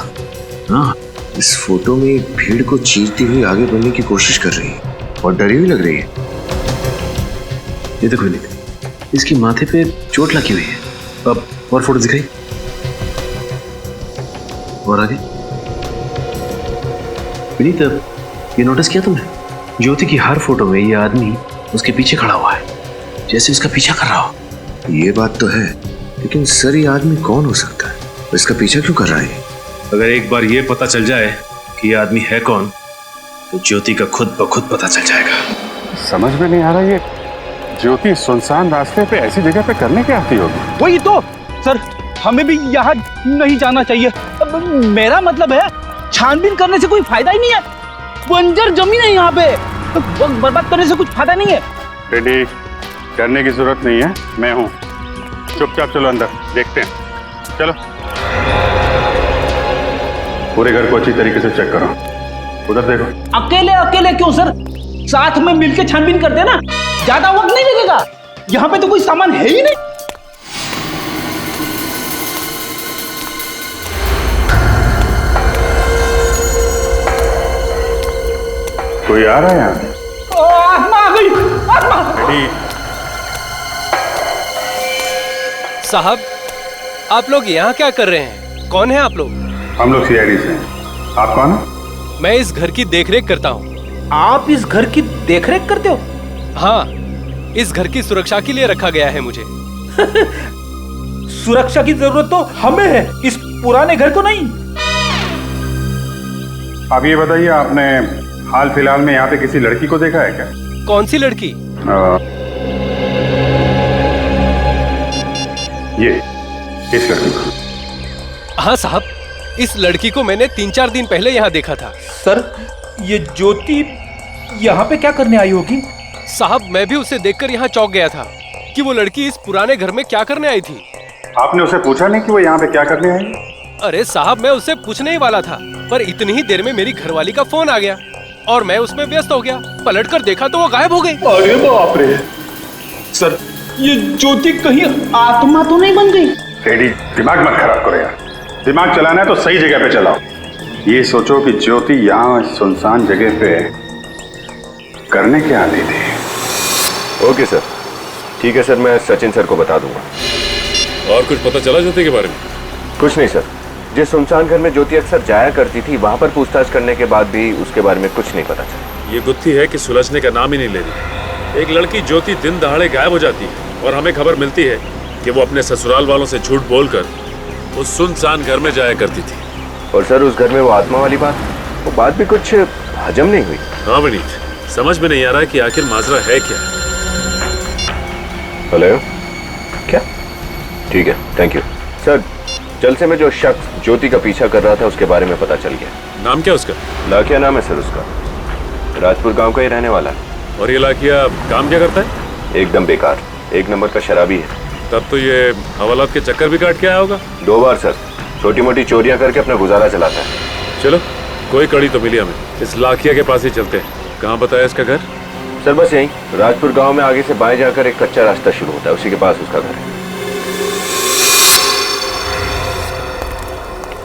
हाँ, इस फोटो में भीड़ को चीरती हुई आगे बढ़ने की कोशिश कर रही है और डरी हुई लग रही है। ये देखो विनीत, इसकी माथे पे चोट लगी हुई है। अब और फोटो दिखाई, और आगे। विनीत, ये नोटिस किया तुमने? ज्योति की हर फोटो में ये आदमी उसके पीछे खड़ा हुआ है, जैसे उसका पीछा कर रहा हो। ये बात तो है, लेकिन सर ये आदमी कौन हो सकता है? इसका पीछा क्यों कर रहा है? अगर एक बार ये पता चल जाए कि ये आदमी है कौन, तो ज्योति का खुद ब खुद पता चल जाएगा। समझ में नहीं आ रहा, ज्योति सुनसान रास्ते पे ऐसी जगह पे करने क्या आती होगी? वही तो सर, हमें भी यहाँ नहीं जाना चाहिए। मेरा मतलब है छानबीन करने से कोई फायदा ही नहीं है। बंजर जमीन है यहाँ पे, वक्त बर्बाद करने से कुछ फायदा नहीं है। रेडी करने की जरूरत नहीं है, मैं हूँ। चुपचाप चलो अंदर, देखते हैं। चलो पूरे घर को अच्छी तरीके से चेक करो। उधर देखो। अकेले अकेले क्यों सर, साथ में मिलके छानबीन करते ना, ज्यादा वक्त नहीं लगेगा। यहाँ पे तो कोई सामान है ही नहीं। कोई आ रहा है यहाँ? आत्मा आ गई, आत्मा। साहब, आप लोग यहाँ क्या कर रहे हैं? कौन है आप लोग? हम लोग सीआईडी से हैं। आप कौन है? मैं इस घर की देखरेख करता हूँ। आप इस घर की देखरेख करते हो? हाँ, इस घर की सुरक्षा के लिए रखा गया है मुझे। सुरक्षा की जरूरत तो हमें है, इस पुराने घर को नहीं। अब ये बताइए, आपने हाल फिलहाल में यहाँ पे किसी लड़की को देखा है क्या? कौन सी लड़की? ये इस लड़की को। हाँ साहब, इस लड़की को मैंने 3-4 दिन पहले यहाँ देखा था। सर, ये ज्योति यहाँ पे क्या करने आई होगी? साहब, मैं भी उसे देखकर यहाँ चौंक गया था कि वो लड़की इस पुराने घर में क्या करने आई थी। आपने उसे पूछा नहीं कि वो यहाँ पे क्या करने आई? अरे साहब, मैं उससे पूछने ही वाला था, पर इतनी ही देर में मेरी घरवाली का फोन आ गया और मैं उसमें व्यस्त हो गया। पलटकर देखा तो वो गायब हो गई। अरे बाप रे सर, ये ज्योति कहीं आत्मा तो नहीं बन गई? रेडी, दिमाग मत खराब करो यार। दिमाग चलाना है तो सही जगह पे चलाओ। ये सोचो कि ज्योति यहाँ सुनसान जगह पे करने क्या आती थी। ओके सर, ठीक है सर, मैं सचिन सर को बता दूंगा। और कुछ पता चला ज्योति के बारे में? कुछ नहीं सर, जिस सुनसान घर में ज्योति अक्सर जाया करती थी वहां पर पूछताछ करने के बाद भी उसके बारे में कुछ नहीं पता चला। ये गुत्थी है कि सुलझने का नाम ही नहीं ले रही। एक लड़की ज्योति दिन दहाड़े गायब हो जाती है और हमें खबर मिलती है कि वो अपने ससुराल वालों से झूठ बोलकर उस सुनसान घर में जाया करती थी। और सर, उस घर में वो आत्मा वाली वो बात भी कुछ हजम नहीं हुई। हाँ विनीत, समझ में नहीं आ रहा है कि आखिर माजरा है क्या। हेलो, क्या? ठीक है, थैंक यू सर। जलसे में जो शख्स ज्योति का पीछा कर रहा था उसके बारे में पता चल गया। नाम क्या उसका? लाखिया नाम है सर उसका, राजपुर गांव का ही रहने वाला है। और ये लाखिया काम क्या करता है? एकदम बेकार, 1 नंबर का शराबी है। तब तो ये हवालात के चक्कर भी काट के आया होगा। 2 बार सर, छोटी मोटी चोरियां करके अपना गुजारा चलाता है। चलो, कोई कड़ी तो मिली हमें, इस लाखिया के पास ही चलते हैं। कहाँ बताया इसका घर? सर बस यहीं, राजपुर गांव में आगे से बाएं जाकर एक कच्चा रास्ता शुरू होता है, उसी के पास उसका घर है।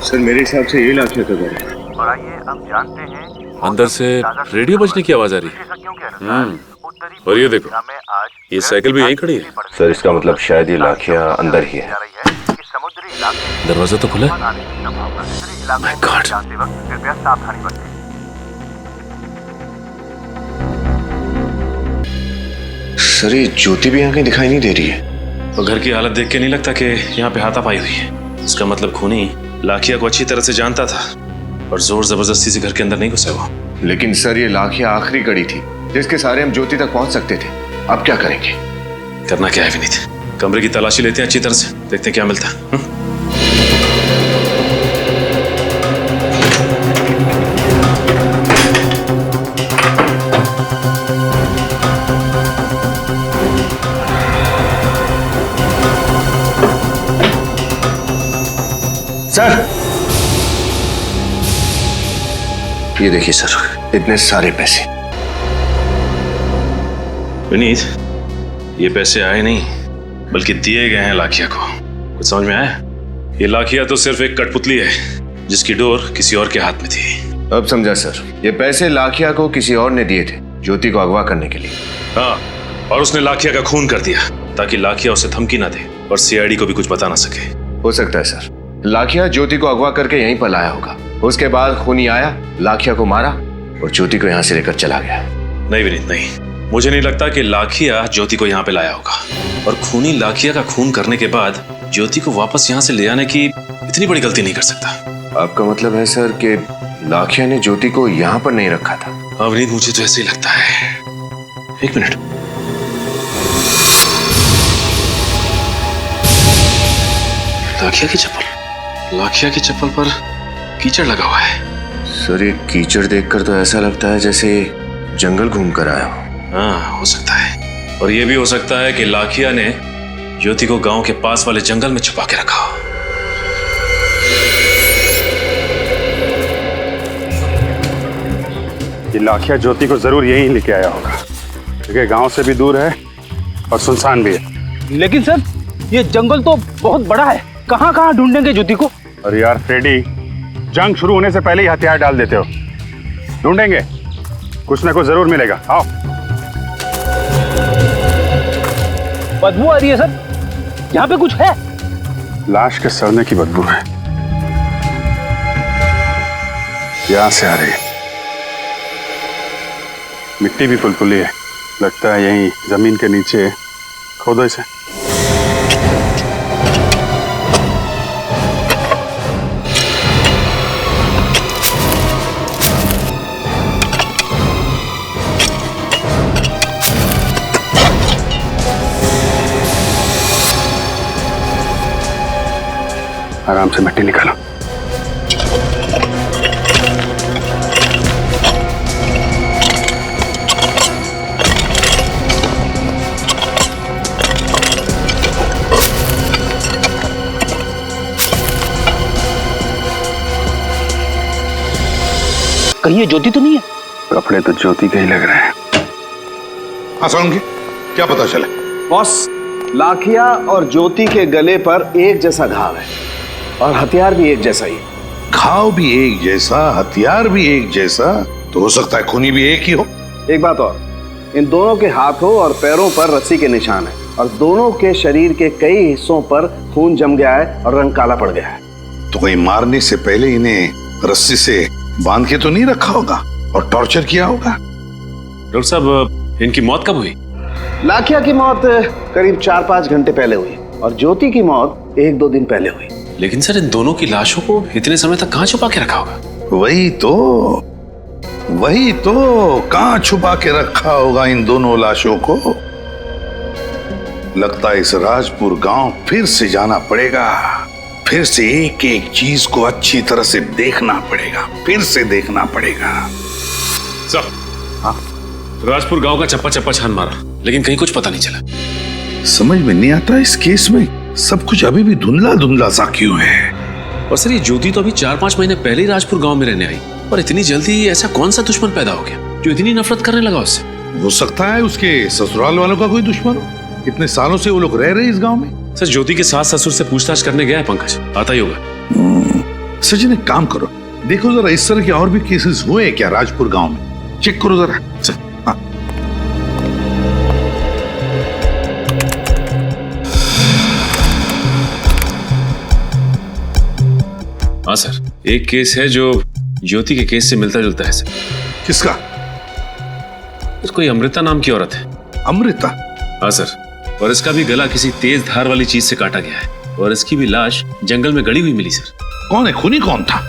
सर मेरे हिसाब से ये लाखिया का घर है। और आइए अब जानते हैं अंदर से रेडियो बजने की आवाज आ रही है। और ये देखो, ये साइकिल भी यहीं खड़ी है। सर इसका मतलब शायद ये लाखिया अंदर ही है। दरवाजा तो खुला है। My God. कृपया सावधानी बरतें। सर ये ज्योति भी यहाँ कहीं दिखाई नहीं दे रही है। और घर की हालत देख के नहीं लगता कि यहाँ पे हाथापाई हुई है। इसका मतलब खूनी लाखिया को अच्छी तरह से जानता था और जोर जबरदस्ती से घर के अंदर नहीं घुसा वो। लेकिन सर ये लाखिया आखिरी कड़ी थी जिसके सहारे हम ज्योति तक पहुंच सकते थे। अब क्या करेंगे? करना क्या है विनीत, कमरे की तलाशी लेते हैं अच्छी तरह से, देखते हैं क्या मिलता है। सर ये देखिए सर, इतने सारे पैसे। विनीत, ये पैसे आए नहीं बल्कि दिए गए हैं लाखिया को। कुछ समझ में आया? ये लाखिया तो सिर्फ एक कठपुतली है जिसकी डोर किसी और के हाथ में थी। अब समझा सर, ये पैसे लाखिया को किसी और ने दिए थे ज्योति को अगवा करने के लिए। हाँ, और उसने लाखिया का खून कर दिया ताकि लाखिया उसे धमकी ना दे और सीआईडी को भी कुछ बता ना सके। हो सकता है सर, लाखिया ज्योति को अगवा करके यहीं पर लाया होगा। उसके बाद खूनी आया, लाखिया को मारा और ज्योति को यहाँ से लेकर चला गया। नहीं विनीत नहीं, मुझे नहीं लगता कि लाखिया ज्योति को यहाँ पे लाया होगा। और खूनी लाखिया का खून करने के बाद ज्योति को वापस यहाँ से ले आने की इतनी बड़ी गलती नहीं कर सकता। आपका मतलब है सर कि लाखिया ने ज्योति को यहाँ पर नहीं रखा था? हाँ विनीत, मुझे तो ऐसे ही लगता है। 1 मिनट। लाखिया की चप्पल, लाखिया की चप्पल पर कीचड़ लगा हुआ है। सर ये कीचड़ देखकर तो ऐसा लगता है जैसे जंगल घूम कर आया हो। हाँ हो सकता है, और ये भी हो सकता है कि लाखिया ने ज्योति को गांव के पास वाले जंगल में छुपा के रखा हो। ये लाखिया ज्योति को जरूर यहीं लेके आया होगा, क्योंकि गांव से भी दूर है और सुनसान भी है। लेकिन सर ये जंगल तो बहुत बड़ा है, कहाँ कहाँ ढूंढेंगे ज्योति को? और यार फ्रेडी, जंग शुरू होने से पहले ही हथियार डाल देते हो। ढूंढेंगे, कुछ ना कुछ जरूर मिलेगा। आओ। बदबू आ रही है सर, यहाँ पे कुछ है। लाश के सड़ने की बदबू है, यहां से आ रही है। मिट्टी भी फुलफुली है, लगता है यहीं जमीन के नीचे खोदो इसे। आराम से मिट्टी निकालो। कहीं ये ज्योति तो नहीं है? कपड़े तो ज्योति के ही लग रहे हैं। हाँ सोलंकी, क्या पता चले? बॉस, लाखिया और ज्योति के गले पर एक जैसा घाव है और हथियार भी एक जैसा ही। घाव भी एक जैसा, हथियार भी एक जैसा, तो हो सकता है खूनी भी एक ही हो। एक बात और, इन दोनों के हाथों और पैरों पर रस्सी के निशान है और दोनों के शरीर के कई हिस्सों पर खून जम गया है और रंग काला पड़ गया है। तो कहीं मारने से पहले इन्हें रस्सी से बांध के तो नहीं रखा होगा और टॉर्चर किया होगा? डॉक्टर साहब, इनकी मौत कब हुई? लाखिया की मौत करीब 4-5 घंटे पहले हुई और ज्योति की मौत 1-2 दिन पहले हुई। लेकिन सर इन दोनों की लाशों को इतने समय तक कहाँ छुपा के रखा होगा? वही तो कहाँ छुपा के रखा होगा इन दोनों लाशों को? लगता है इस राजपुर गांव फिर से जाना पड़ेगा, फिर से एक एक चीज को अच्छी तरह से देखना पड़ेगा, फिर से देखना पड़ेगा। सर, हाँ, राजपुर गांव का चप्पा चप्पा छान मारा, लेकिन कहीं कुछ पता नहीं चला। समझ में नहीं आता इस केस में सब कुछ अभी भी धुंधला धुंधला सा क्यों है। और सर ये ज्योति तो अभी 4-5 महीने पहले ही राजपुर गांव में रहने आई, और इतनी जल्दी ऐसा कौन सा दुश्मन पैदा हो गया जो इतनी नफरत करने लगा उससे? हो सकता है उसके ससुराल वालों का कोई दुश्मन हो। इतने सालों से वो लोग रह रहे इस गांव में। सर ज्योति के सास ससुर से पूछताछ करने गया है पंकज, आता ही होगा। सचिन एक काम करो, देखो जरा इस तरह के और भी केसेस हुए क्या राजपुर गांव में, चेक करो जरा। हाँ। हाँ सर, एक केस है जो ज्योति के केस से मिलता जुलता है सर। किसका? कोई अमृता नाम की औरत है। अमृता? हाँ सर, और इसका भी गला किसी तेज धार वाली चीज से काटा गया है और इसकी भी लाश जंगल में गड़ी हुई मिली सर। कौन है खूनी? कौन था?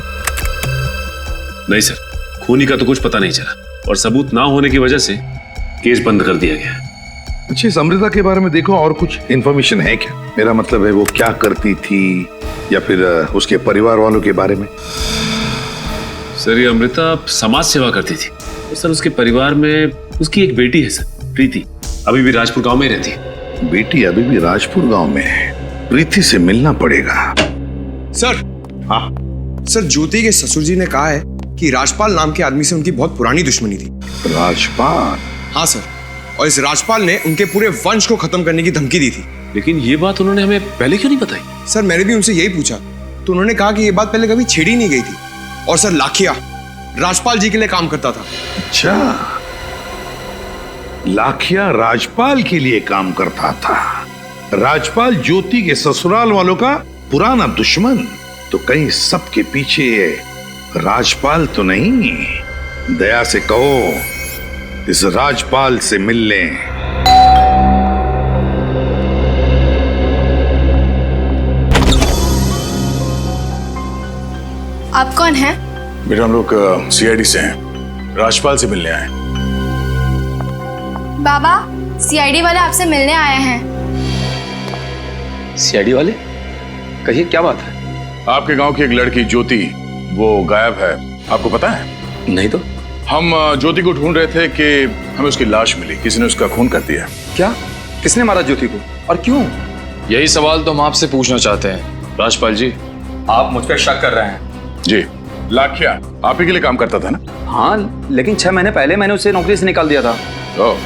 नहीं सर, खूनी का तो कुछ पता नहीं चला और सबूत ना होने की वजह से केस बंद कर दिया गया। अच्छा, इस अमृता के बारे में देखो और कुछ इंफॉर्मेशन है क्या? मेरा मतलब है वो क्या करती थी या फिर उसके परिवार वालों के बारे में। सर ये अमृता समाज सेवा करती थी और सर उसके परिवार में उसकी एक बेटी है सर, प्रीति, अभी भी राजपुर गांव में रहती है। बेटी अभी भी राजपुर गांव में है? प्रीति से मिलना पड़ेगा। सर, हाँ सर, ज्योति के ससुर जी ने कहा है कि राजपाल नाम के आदमी से उनकी बहुत पुरानी दुश्मनी थी। राजपाल? हाँ सर, और इस राजपाल ने उनके पूरे वंश को खत्म करने की धमकी दी थी। लेकिन ये बात उन्होंने हमें पहले क्यों नहीं बताई? सर मैंने भी उनसे यही पूछा तो उन्होंने कहा कि ये बात पहले कभी छेड़ी नहीं गई थी। और सर लाखिया राजपाल जी के लिए काम करता था। अच्छा, लाखिया राजपाल के लिए काम करता था। राजपाल ज्योति के ससुराल वालों का पुराना दुश्मन, तो कहीं सबके पीछे राजपाल तो नहीं? दया से कहो इस राजपाल से मिल लें। आप कौन हैं? बेटा हम लोग सीआईडी से हैं, राजपाल से मिलने आए। बाबा, सीआईडी वाले आपसे मिलने आए हैं। सीआईडी वाले? कहिए क्या बात है? आपके गांव की एक लड़की ज्योति वो गायब है, आपको पता है? नहीं तो। हम ज्योति को ढूंढ रहे थे कि हमें उसकी लाश मिली, किसी ने उसका खून कर दिया। क्या? किसने मारा ज्योति को और क्यों? यही सवाल तो हम आपसे पूछना चाहते हैं राजपाल जी। आप मुझ पर शक कर रहे हैं? जी, लाखिया आप ही के लिए काम करता था ना? हाँ, लेकिन 6 महीने पहले मैंने उसे नौकरी से निकाल दिया था। ओह,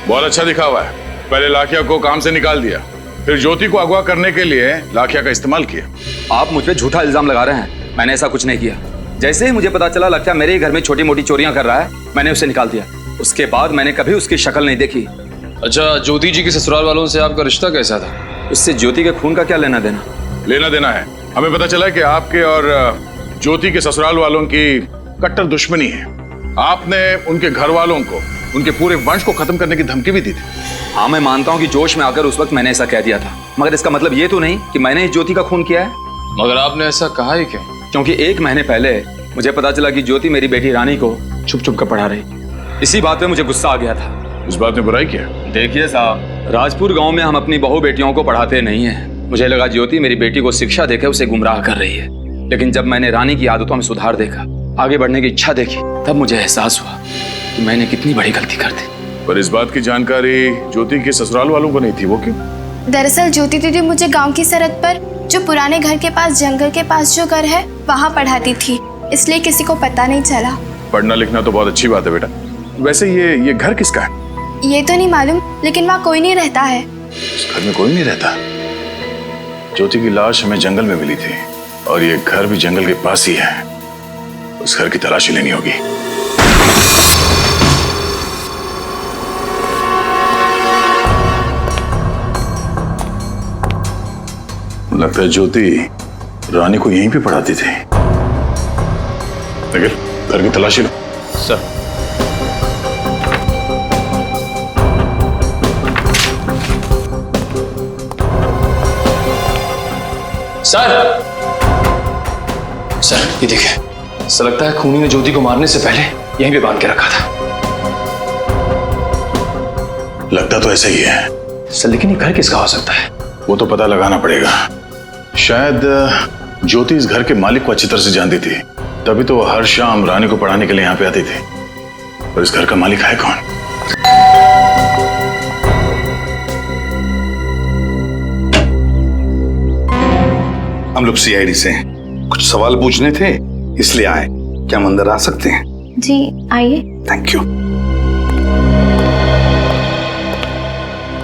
बहुत अच्छा दिखा हुआ है। पहले लाखिया को काम से निकाल दिया, फिर ज्योति को अगवा करने के लिए लाखिया का इस्तेमाल किया। आप मुझ पर झूठा इल्जाम लगा रहे हैं। मैंने ऐसा कुछ नहीं किया। जैसे ही मुझे पता चला लाखिया मेरे ही घर में छोटी मोटी चोरियां कर रहा है, मैंने उसे निकाल दिया। उसके बाद मैंने कभी उसकी शक्ल नहीं देखी। अच्छा, ज्योति जी के ससुराल वालों से आपका रिश्ता कैसा था? उससे ज्योति के खून का क्या लेना देना? लेना देना है। हमें पता चला कि आपके और ज्योति के ससुराल वालों की कट्टर दुश्मनी है। आपने उनके घर वालों को, उनके पूरे वंश को खत्म करने की धमकी भी दी थी। हाँ, मैं मानता हूँ कि जोश में आकर उस वक्त मैंने ऐसा कह दिया था, मगर इसका मतलब ये तो नहीं कि मैंने ज्योति का खून किया है। मगर आपने ऐसा कहा ही क्यों? क्योंकि 1 महीने पहले मुझे पता चला कि ज्योति मेरी बेटी रानी को छुप छुप कर पढ़ा रही। इसी बात पे मुझे गुस्सा आ गया था। इस बात में बुराई क्या? देखिए साहब, राजपुर गांव में हम अपनी बहू बेटियों को पढ़ाते नहीं हैं। मुझे लगा ज्योति मेरी बेटी को शिक्षा देकर उसे गुमराह कर रही है, लेकिन जब मैंने रानी की आदतों में सुधार देखा, आगे बढ़ने की इच्छा देखी, तब मुझे एहसास हुआ कि मैंने कितनी बड़ी गलती कर दी। पर इस बात की जानकारी ज्योति के ससुराल वालों को नहीं थी, वो क्यों? दरअसल ज्योति दीदी मुझे गांव की सरहद पर जो पुराने घर के पास, जंगल के पास जो घर है, वहाँ पढ़ाती थी, इसलिए किसी को पता नहीं चला। पढ़ना लिखना तो बहुत अच्छी बात है बेटा। वैसे ये घर किसका है? ये तो नहीं मालूम, लेकिन वहाँ कोई नहीं रहता है। इस घर में कोई नहीं रहता? ज्योति की लाश हमें जंगल में मिली थी और ये घर भी जंगल के पास ही है। उस घर की तलाशी लेनी होगी। लगता है ज्योति रानी को यहीं पे पढ़ाती थी। लेकिन घर की तलाशी लो। सर। सर, सर ये देखिए, ऐसा लगता है खूनी ने ज्योति को मारने से पहले यहीं पे बांध के रखा था। लगता तो ऐसा ही है सर, लेकिन ये घर किसका हो सकता है? वो तो पता लगाना पड़ेगा। शायद ज्योति इस घर के मालिक को अच्छी तरह से जानती थी, तभी तो वो हर शाम रानी को पढ़ाने के लिए यहाँ पे आती थी। और इस घर का मालिक है कौन? हम लोग सीआईडी से हैं। कुछ सवाल पूछने थे, इसलिए आए। क्या हम अंदर आ सकते हैं? जी आइए। Thank you.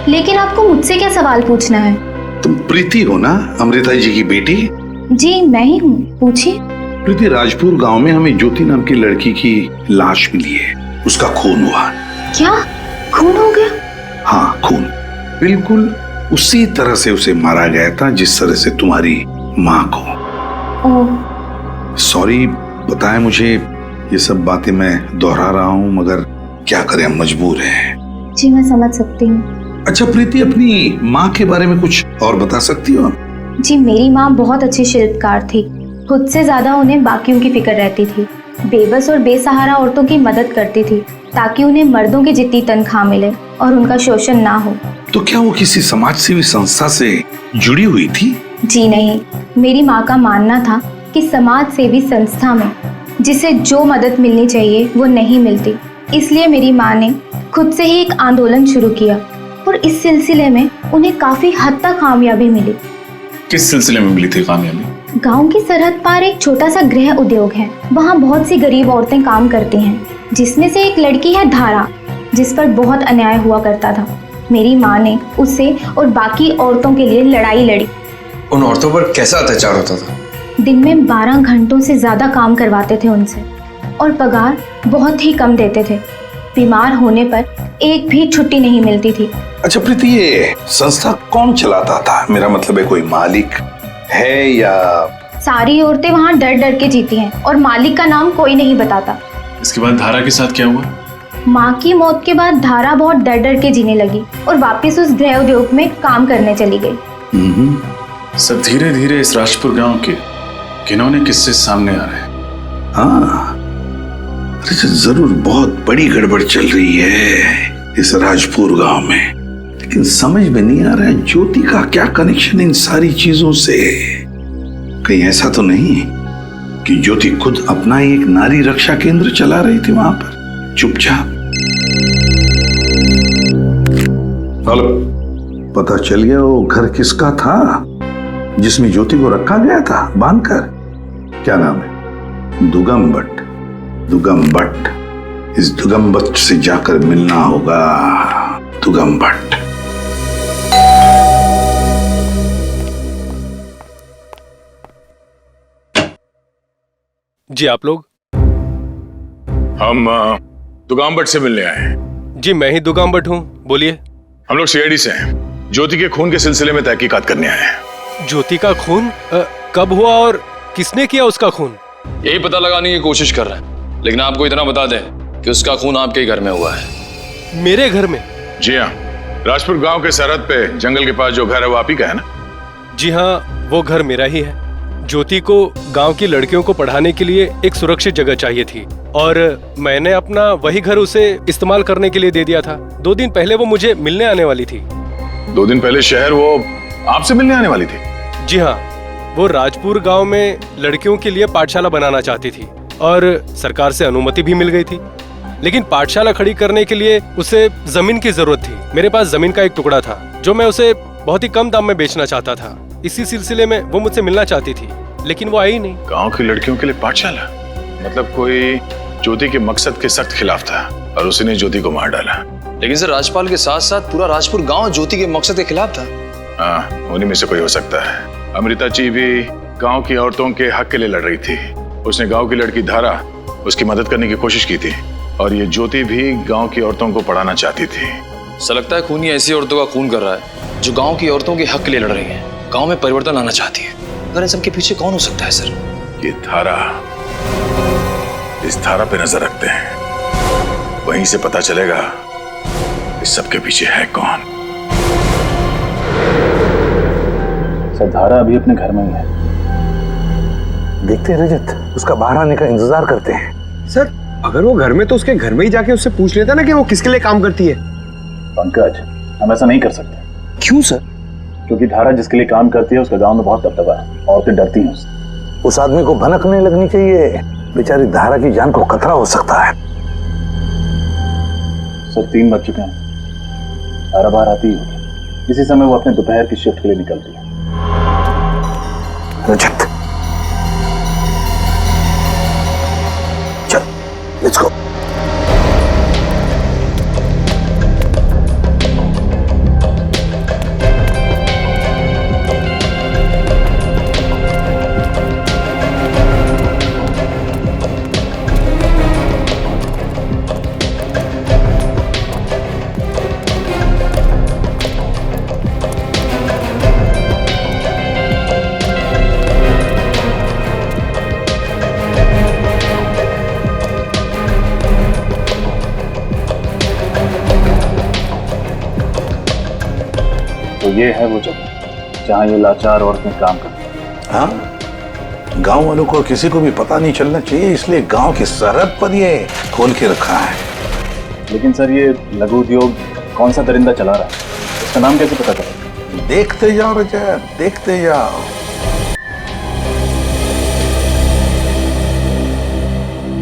लेकिन आपको मुझसे क्या सवाल पूछना है? तुम प्रीति हो ना, अमृता जी की बेटी? जी मैं ही हूँ, पूछिए। प्रीति, राजपुर गांव में हमें ज्योति नाम की लड़की की लाश मिली है। उसका खून हुआ। क्या खून हो गया? हाँ, खून बिल्कुल उसी तरह से उसे मारा गया था जिस तरह से तुम्हारी माँ को। सॉरी बताएं मुझे, ये सब बातें मैं दोहरा रहा हूँ, मगर क्या करें, हम मजबूर हैं। जी मैं समझ सकती हूँ। अच्छा प्रीति, अपनी माँ के बारे में कुछ और बता सकती हो? जी मेरी माँ बहुत अच्छी शिल्पकार थी। खुद से ज्यादा उन्हें बाकियों की फिक्र रहती थी। बेबस और बेसहारा औरतों की मदद करती थी ताकि उन्हें मर्दों की जितनी तनख्वाह मिले और उनका शोषण ना हो। तो क्या वो किसी समाज सेवी संस्था से जुड़ी हुई थी? जी नहीं, मेरी माँ का मानना था कि समाज सेवी संस्था में जिसे जो मदद मिलनी चाहिए वो नहीं मिलती, इसलिए मेरी माँ ने खुद से ही एक आंदोलन शुरू किया और इस सिलसिले में उन्हें काफी हद तक कामयाबी मिली। किस सिलसिले में मिली थी कामयाबी? गांव की सरहद पार एक छोटा सा गृह उद्योग है, वहाँ बहुत सी गरीब औरतें काम करती हैं, जिसमें से एक लड़की है धारा, जिस पर बहुत अन्याय हुआ करता था। मेरी माँ ने उससे और बाकी औरतों के लिए लड़ाई लड़ी। उन औरतों पर कैसा अत्याचार होता था? दिन में 12 घंटों से ज्यादा काम करवाते थे उनसे और पगार बहुत ही कम देते थे। बीमार होने पर एक भी छुट्टी नहीं मिलती थी। अच्छा प्रीति, ये संस्था कौन चलाता था? मेरा मतलब है कोई मालिक है या? सारी औरतें वहाँ डर डर के जीती हैं और मालिक का नाम कोई नहीं बताता। इसके बाद धारा के साथ क्या हुआ? माँ की मौत के बाद धारा बहुत डर डर के जीने लगी और वापस उस गृह उद्योग में काम करने चली गई। सब धीरे धीरे इस राजपुर गांव के किन्होंने किस्से सामने आ रहे हैं। हाँ, जरूर बहुत बड़ी गड़बड़ चल रही है इस राजपुर गांव में, लेकिन समझ में नहीं आ रहा है ज्योति का क्या कनेक्शन इन सारी चीजों से। कहीं ऐसा तो नहीं कि ज्योति खुद अपना ही एक नारी रक्षा केंद्र चला रही थी वहां पर चुपचाप? हेलो, पता चल गया वो घर किसका था जिसमें ज्योति को रखा गया था बांधकर? क्या नाम है? दुगम भट्ट। दुगम भट्ट। इस दुगम भट्ट से जाकर मिलना होगा। दुगम भट्ट। जी आप लोग? हम दुगाम भट्ट से मिलने आए हैं। जी मैं ही दुगाम भट्ट हूँ, बोलिए। हम लोग सीआईडी से हैं। ज्योति के खून के सिलसिले में तहकीकात करने आए हैं। ज्योति का खून कब हुआ और किसने किया उसका खून? यही पता लगाने की कोशिश कर रहे हैं, लेकिन आपको इतना बता दें कि उसका खून आपके ही घर में हुआ है। मेरे घर में? जी हाँ, राजपुर गांव के सरहद पे जंगल के पास जो घर है वो आप ही का है ना? जी हाँ, वो घर मेरा ही है। ज्योति को गांव की लड़कियों को पढ़ाने के लिए एक सुरक्षित जगह चाहिए थी और मैंने अपना वही घर उसे इस्तेमाल करने के लिए दे दिया था। 2 दिन पहले वो मुझे मिलने आने वाली थी। 2 दिन पहले शहर वो आपसे मिलने आने वाली थी? जी हाँ, वो राजपुर गांव में लड़कियों के लिए पाठशाला बनाना चाहती थी और सरकार से अनुमति भी मिल गई थी, लेकिन पाठशाला खड़ी करने के लिए उसे जमीन की जरूरत थी। मेरे पास जमीन का एक टुकड़ा था जो मैं उसे बहुत ही कम दाम में बेचना चाहता था। इसी सिलसिले में वो मुझसे मिलना चाहती थी, लेकिन वो आई नहीं। गांव की लड़कियों के लिए पाठशाला? मतलब कोई ज्योति के मकसद के सख्त खिलाफ था और उसने ज्योति को मार डाला। लेकिन सर, राजपाल के साथ साथ पूरा राजपुर गांव ज्योति के मकसद के खिलाफ था। हाँ, उन्हीं में से कोई हो सकता है। अमृता जी भी गांव की औरतों के हक के लिए लड़ रही थी। उसने गांव की लड़की धारा उसकी मदद करने की कोशिश की थी और ये ज्योति भी गांव की औरतों को पढ़ाना चाहती थी। सर, लगता है खूनी ऐसी औरतों का खून कर रहा है जो गांव की औरतों के हक के लिए लड़ रही हैं, गांव में परिवर्तन लाना चाहती है। अगर इन सबके पीछे कौन हो सकता है सर? ये धारा, इस धारा पे नजर रखते हैं, वहीं से पता चलेगा इस सबके पीछे है कौन। सर, धारा अभी अपने घर में ही है। देखते हैं रजत, उसका बाहर आने का इंतजार करते हैं। सर, अगर वो घर में तो उसके घर में ही जाके उससे पूछ लेता ना कि वो किसके लिए काम करती है। पंकज, हम ऐसा नहीं कर सकते। क्यों सर? क्योंकि धारा जिसके लिए काम करती है उसका गांव में बहुत दबदबा है, औरतें डरती हैं उससे। उस आदमी को भनक नहीं लगनी चाहिए, बेचारी धारा की जान को खतरा हो सकता है। सर, 3 बज चुके हैं, धारा बाहर आती ही होगी। इसी समय वो अपने दोपहर की शिफ्ट के लिए निकलती है। रजत, चल, लेट्स गो। तो ये है वो जगह जहाँ ये लाचार औरतें काम करती हैं। हाँ, गांव वालों को किसी को भी पता नहीं चलना चाहिए, इसलिए गांव की सरहद पर ये खोल के रखा है। लेकिन सर, ये लघु उद्योग कौन सा दरिंदा चला रहा है, उसका नाम कैसे पता करें? देखते जाओ रजत, देखते जाओ।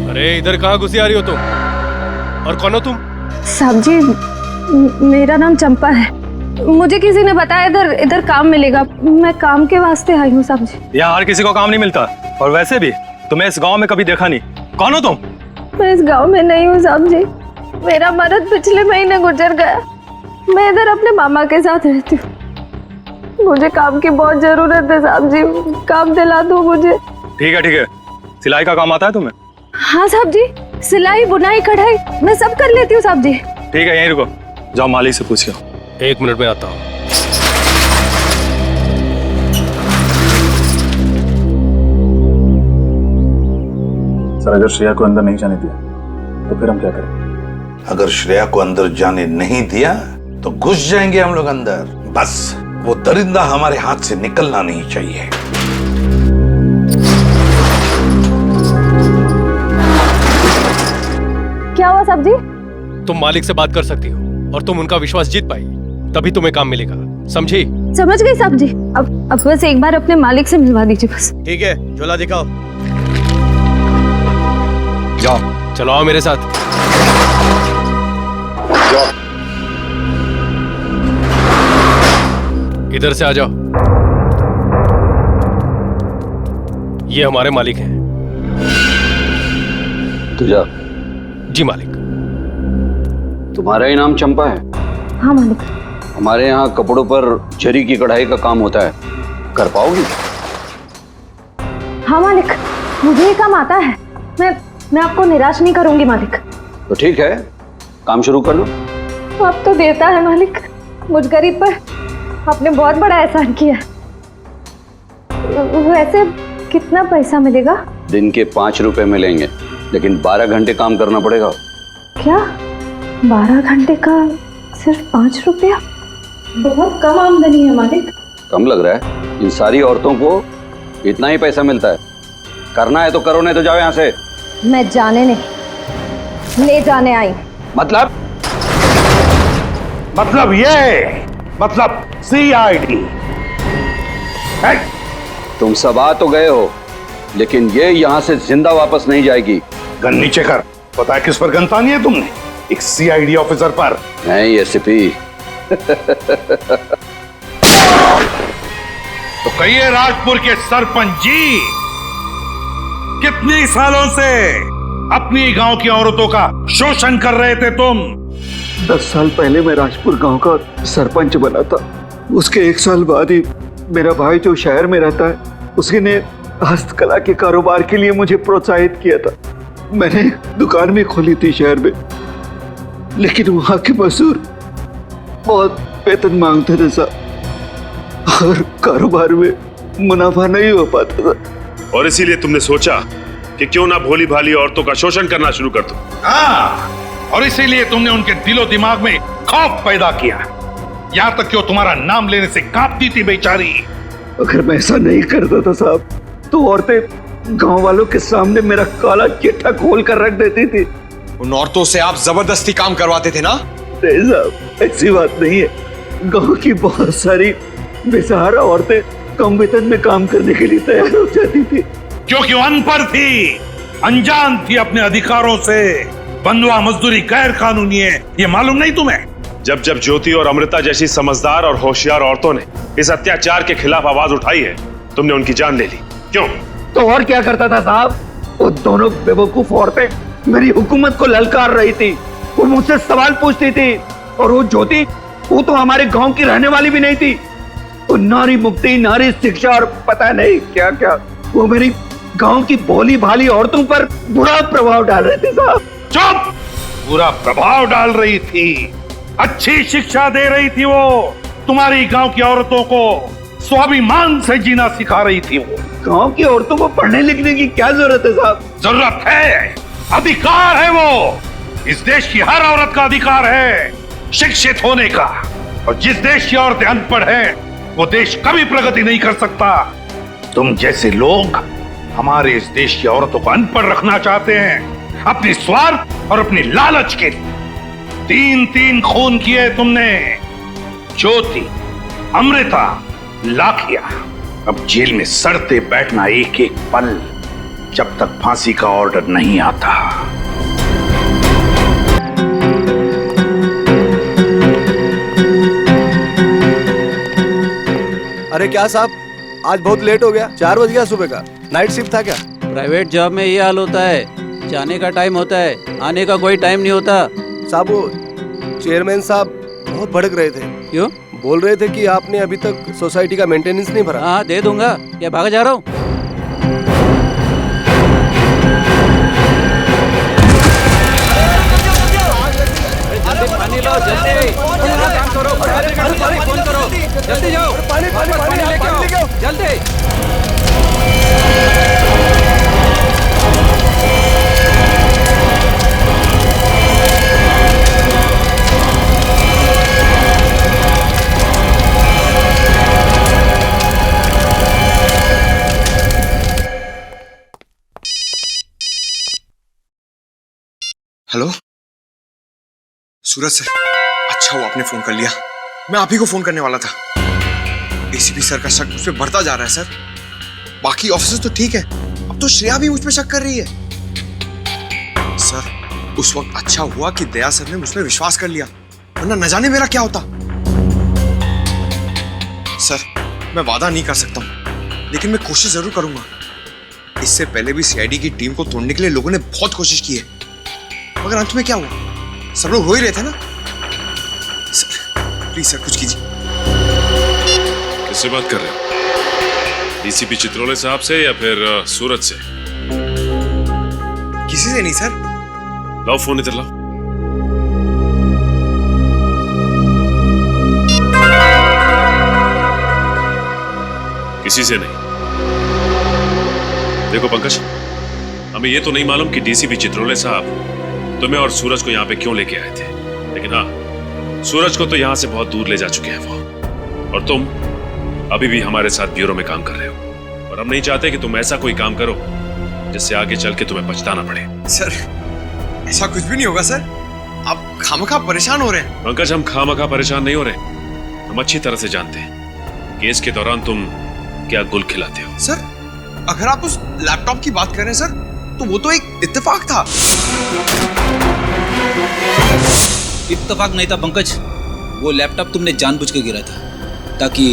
अरे इधर कहाँ घुसी आ रही हो तुम? और कौन हो तुम? साहब जी, मेरा नाम चंपा है। मुझे किसी ने बताया इधर इधर काम मिलेगा। मैं काम के वास्ते आई हूँ साहब जी। यहाँ हर किसी को काम नहीं मिलता, और वैसे भी तुम्हें इस गांव में कभी देखा नहीं। कौन हो तुम? मैं इस गांव में नहीं हूँ साहब जी। मेरा मर्द पिछले महीने गुजर गया। मैं इधर अपने मामा के साथ रहती हूँ। मुझे काम की बहुत जरूरत है साहब जी, काम दिला दो मुझे। ठीक है, सिलाई का काम आता है तुम्हें? हाँ साहब जी, सिलाई बुनाई कढ़ाई मैं सब कर लेती हूँ साहब जी। ठीक है, यहीं रुको, जाओ मालिक से पूछ लो। 1 मिनट में आता हूँ। सर, अगर श्रेया को अंदर नहीं जाने दिया तो फिर हम क्या करें? अगर श्रेया को अंदर जाने नहीं दिया तो घुस जाएंगे हम लोग अंदर। बस वो दरिंदा हमारे हाथ से निकलना नहीं चाहिए। क्या हुआ साहब जी? तुम मालिक से बात कर सकती हो और तुम उनका विश्वास जीत पाई, तभी तुम्हें काम मिलेगा। समझी? समझ गई साहब जी। अब बस एक बार अपने मालिक से मिलवा दीजिए बस। ठीक है, झोला दिखाओ। जाओ, चलो आओ मेरे साथ। जाओ, इधर से आ जाओ। ये हमारे मालिक हैं। तुझा? जी मालिक। तुम्हारा ही नाम चंपा है? हाँ मालिक। हमारे यहाँ कपड़ों पर जरी की कढ़ाई का काम होता है, कर पाओगी? हाँ मालिक, मुझे ये काम आता है। मैं आपको निराश नहीं करूंगी मालिक। तो ठीक है, काम शुरू कर लो। अब तो देता है मालिक, मुझ गरीब पर आपने बहुत बड़ा एहसान किया। वैसे कितना पैसा मिलेगा? दिन के 5 रुपए मिलेंगे, लेकिन 12 घंटे काम करना पड़ेगा। क्या 12 घंटे का सिर्फ 5 रुपया? बहुत कम आमदनी है मालिक। कम लग रहा है? इन सारी औरतों को इतना ही पैसा मिलता है। करना है तो करो, नहीं तो जाओ यहाँ से। मैं जाने नहीं, ले जाने आई। मतलब ये मतलब CID। तुम सब आ तो गए हो, लेकिन ये यहाँ से जिंदा वापस नहीं जाएगी। गन नीचे कर। पता है किस पर गन तानी है तुमने? एक CID ऑफिसर पर। नहीं एसपी। तो कहिए राजपुर के सरपंच जी, कितने सालों से अपनी गांव की औरतों का शोषण कर रहे थे तुम? 10 साल पहले मैं राजपुर गांव का सरपंच बना था। उसके 1 साल बाद ही मेरा भाई जो शहर में रहता है, उसने हस्तकला के कारोबार के लिए मुझे प्रोत्साहित किया था। मैंने दुकान भी खोली थी शहर में, लेकिन वहां के मजदूर बहुत वेतन मांगते थे साहब, और कारोबार में मुनाफा नहीं हो पाता था। और इसीलिए तुमने सोचा कि क्यों ना भोली भाली औरतों का शोषण करना शुरू कर दो। हाँ, और इसीलिए तुमने उनके दिलो दिमाग में खौफ पैदा किया, यहाँ तक कि वो तुम्हारा नाम लेने से कांपती थी बेचारी। अगर मैं ऐसा नहीं करता था साहब, तो औरतें गांव वालों के सामने मेरा काला चिट्ठा खोल कर रख देती थी। उन औरतों से आप जबरदस्ती काम करवाते थे ना? नहीं साहब, ऐसी बात नहीं है। गांव की बहुत सारी बेसहारा औरतें कम वेतन में काम करने के लिए तैयार हो जाती थी, क्योंकि वो अनपढ़ थी, अनजान थी अपने अधिकारों से। बंधुआ मजदूरी गैर कानूनी है, ये मालूम नहीं तुम्हें? जब जब ज्योति और अमृता जैसी समझदार और होशियार औरतों ने इस अत्याचार के खिलाफ आवाज उठाई है, तुमने उनकी जान ले ली। क्यों? तो और क्या करता था साहब? वो दोनों बेवकूफ औरतें मेरी हुकूमत को ललकार रही थी, वो मुझसे सवाल पूछती थी। और वो ज्योति, वो तो हमारे गांव की रहने वाली भी नहीं थी। वो नारी मुक्ति, नारी शिक्षा और पता नहीं क्या क्या, वो मेरी गांव की भोली भाली औरतों पर बुरा प्रभाव डाल रहे थे साहब। चुप! बुरा प्रभाव डाल रही थी, अच्छी शिक्षा दे रही थी। वो तुम्हारी गांव की औरतों को स्वाभिमान से जीना सिखा रही थी। वो गांव की औरतों को पढ़ने लिखने की क्या जरूरत है साहब? जरूरत है, अधिकार है वो। इस देश की हर औरत का अधिकार है शिक्षित होने का। और जिस देश की औरतें अनपढ़ हैं, वो देश कभी प्रगति नहीं कर सकता। तुम जैसे लोग हमारे इस देश की औरतों को अनपढ़ रखना चाहते हैं, अपनी स्वार्थ और अपनी लालच के लिए। 3 खून किए तुमने, ज्योति, अमृता, लाखिया। अब जेल में सड़ते बैठना एक एक पल, जब तक फांसी का ऑर्डर नहीं आता। अरे क्या साहब, आज बहुत लेट हो गया। 4 बज गया सुबह का। नाइट शिफ्ट था क्या? प्राइवेट जॉब में ये हाल होता है, जाने का टाइम होता है, आने का कोई टाइम नहीं होता। साहब वो चेयरमैन साहब बहुत भड़क रहे थे। क्यों? बोल रहे थे कि आपने अभी तक सोसाइटी का मेंटेनेंस नहीं भरा। हाँ दे दूंगा, क्या भागा जा रहा हूँ? पानी लो जल्दी, काम करो, फोन करो, जल्दी जाओ, पानी लेके आओ, जल्दी। हेलो सूरज सर, अच्छा हुआ आपने फोन कर लिया, मैं आप ही को फोन करने वाला था। एसीपी सर का शक मुझ पे बढ़ता जा रहा है सर। बाकी ऑफिसर्स तो ठीक है, अब तो श्रेया भी मुझ पे शक कर रही है। सर उस वक्त अच्छा हुआ कि दया सर ने मुझ पे विश्वास कर लिया, वरना न जाने मेरा क्या होता। सर मैं वादा नहीं कर सकता हूं, लेकिन मैं कोशिश जरूर करूंगा। इससे पहले भी सीआईडी की टीम को तोड़ने के लिए लोगों ने बहुत कोशिश की है, मगर अंत में क्या हुआ? सब लोग रो ही रहे थे ना। सर प्लीज सर कुछ कीजिए। किससे बात कर रहे हो? डीसीपी चित्रोले साहब से या फिर सूरज से? किसी से नहीं सर। लाओ फोन इधर लाओ। किसी से नहीं। देखो पंकज, हमें ये तो नहीं मालूम कि डीसीपी चित्रोले साहब तुम्हें और सूरज को यहाँ पे क्यों लेके आए थे, लेकिन हाँ, सूरज को तो यहाँ से बहुत दूर ले जा चुके हैं वो, और तुम अभी भी हमारे साथ ब्यूरो में काम कर रहे हो, और हम नहीं चाहते कि तुम ऐसा कोई काम करो जिससे आगे चल के तुम्हें पछताना पड़े। सर ऐसा कुछ भी नहीं होगा सर, आप खामखा परेशान हो रहे हैं। पंकज, हम खामखा परेशान नहीं हो रहे, हम अच्छी तरह से जानते हैं केस के दौरान तुम क्या गुल खिलाते हो। सर अगर आप उस लैपटॉप की बात कर रहे हैं सर, तो वो तो एक इत्तेफाक था। इत्तेफाक नहीं था पंकज, वो लैपटॉप तुमने जानबूझ के गिरा था ताकि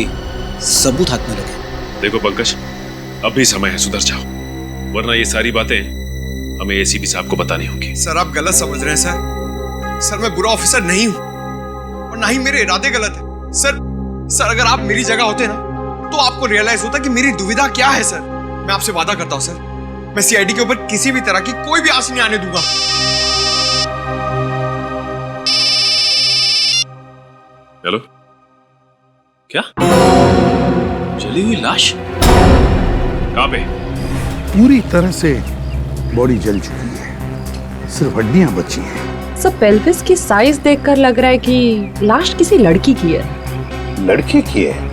सबूत हाथ में लगे। देखो पंकज, अभी समय है, सुधर जाओ, वरना ये सारी बातें हमें एसीपी साहब को बतानी होंगी। सर आप गलत समझ रहे हैं सर। सर मैं बुरा ऑफिसर नहीं हूं, और ना ही मेरे इरादे गलत है। सर अगर आप मेरी जगह होते ना, तो आपको रियलाइज होता कि मेरी दुविधा क्या है। सर मैं आपसे वादा करता हूं सर, मैं सीआईडी के ऊपर किसी भी तरह की कोई भी आस नहीं आने दूंगा। हेलो, क्या? जली हुई लाश? कहां पे? पूरी तरह से बॉडी जल चुकी है, सिर्फ हड्डियां बची हैं। सब पेल्विस की साइज देखकर लग रहा है कि लाश किसी लड़की की है। लड़के की है?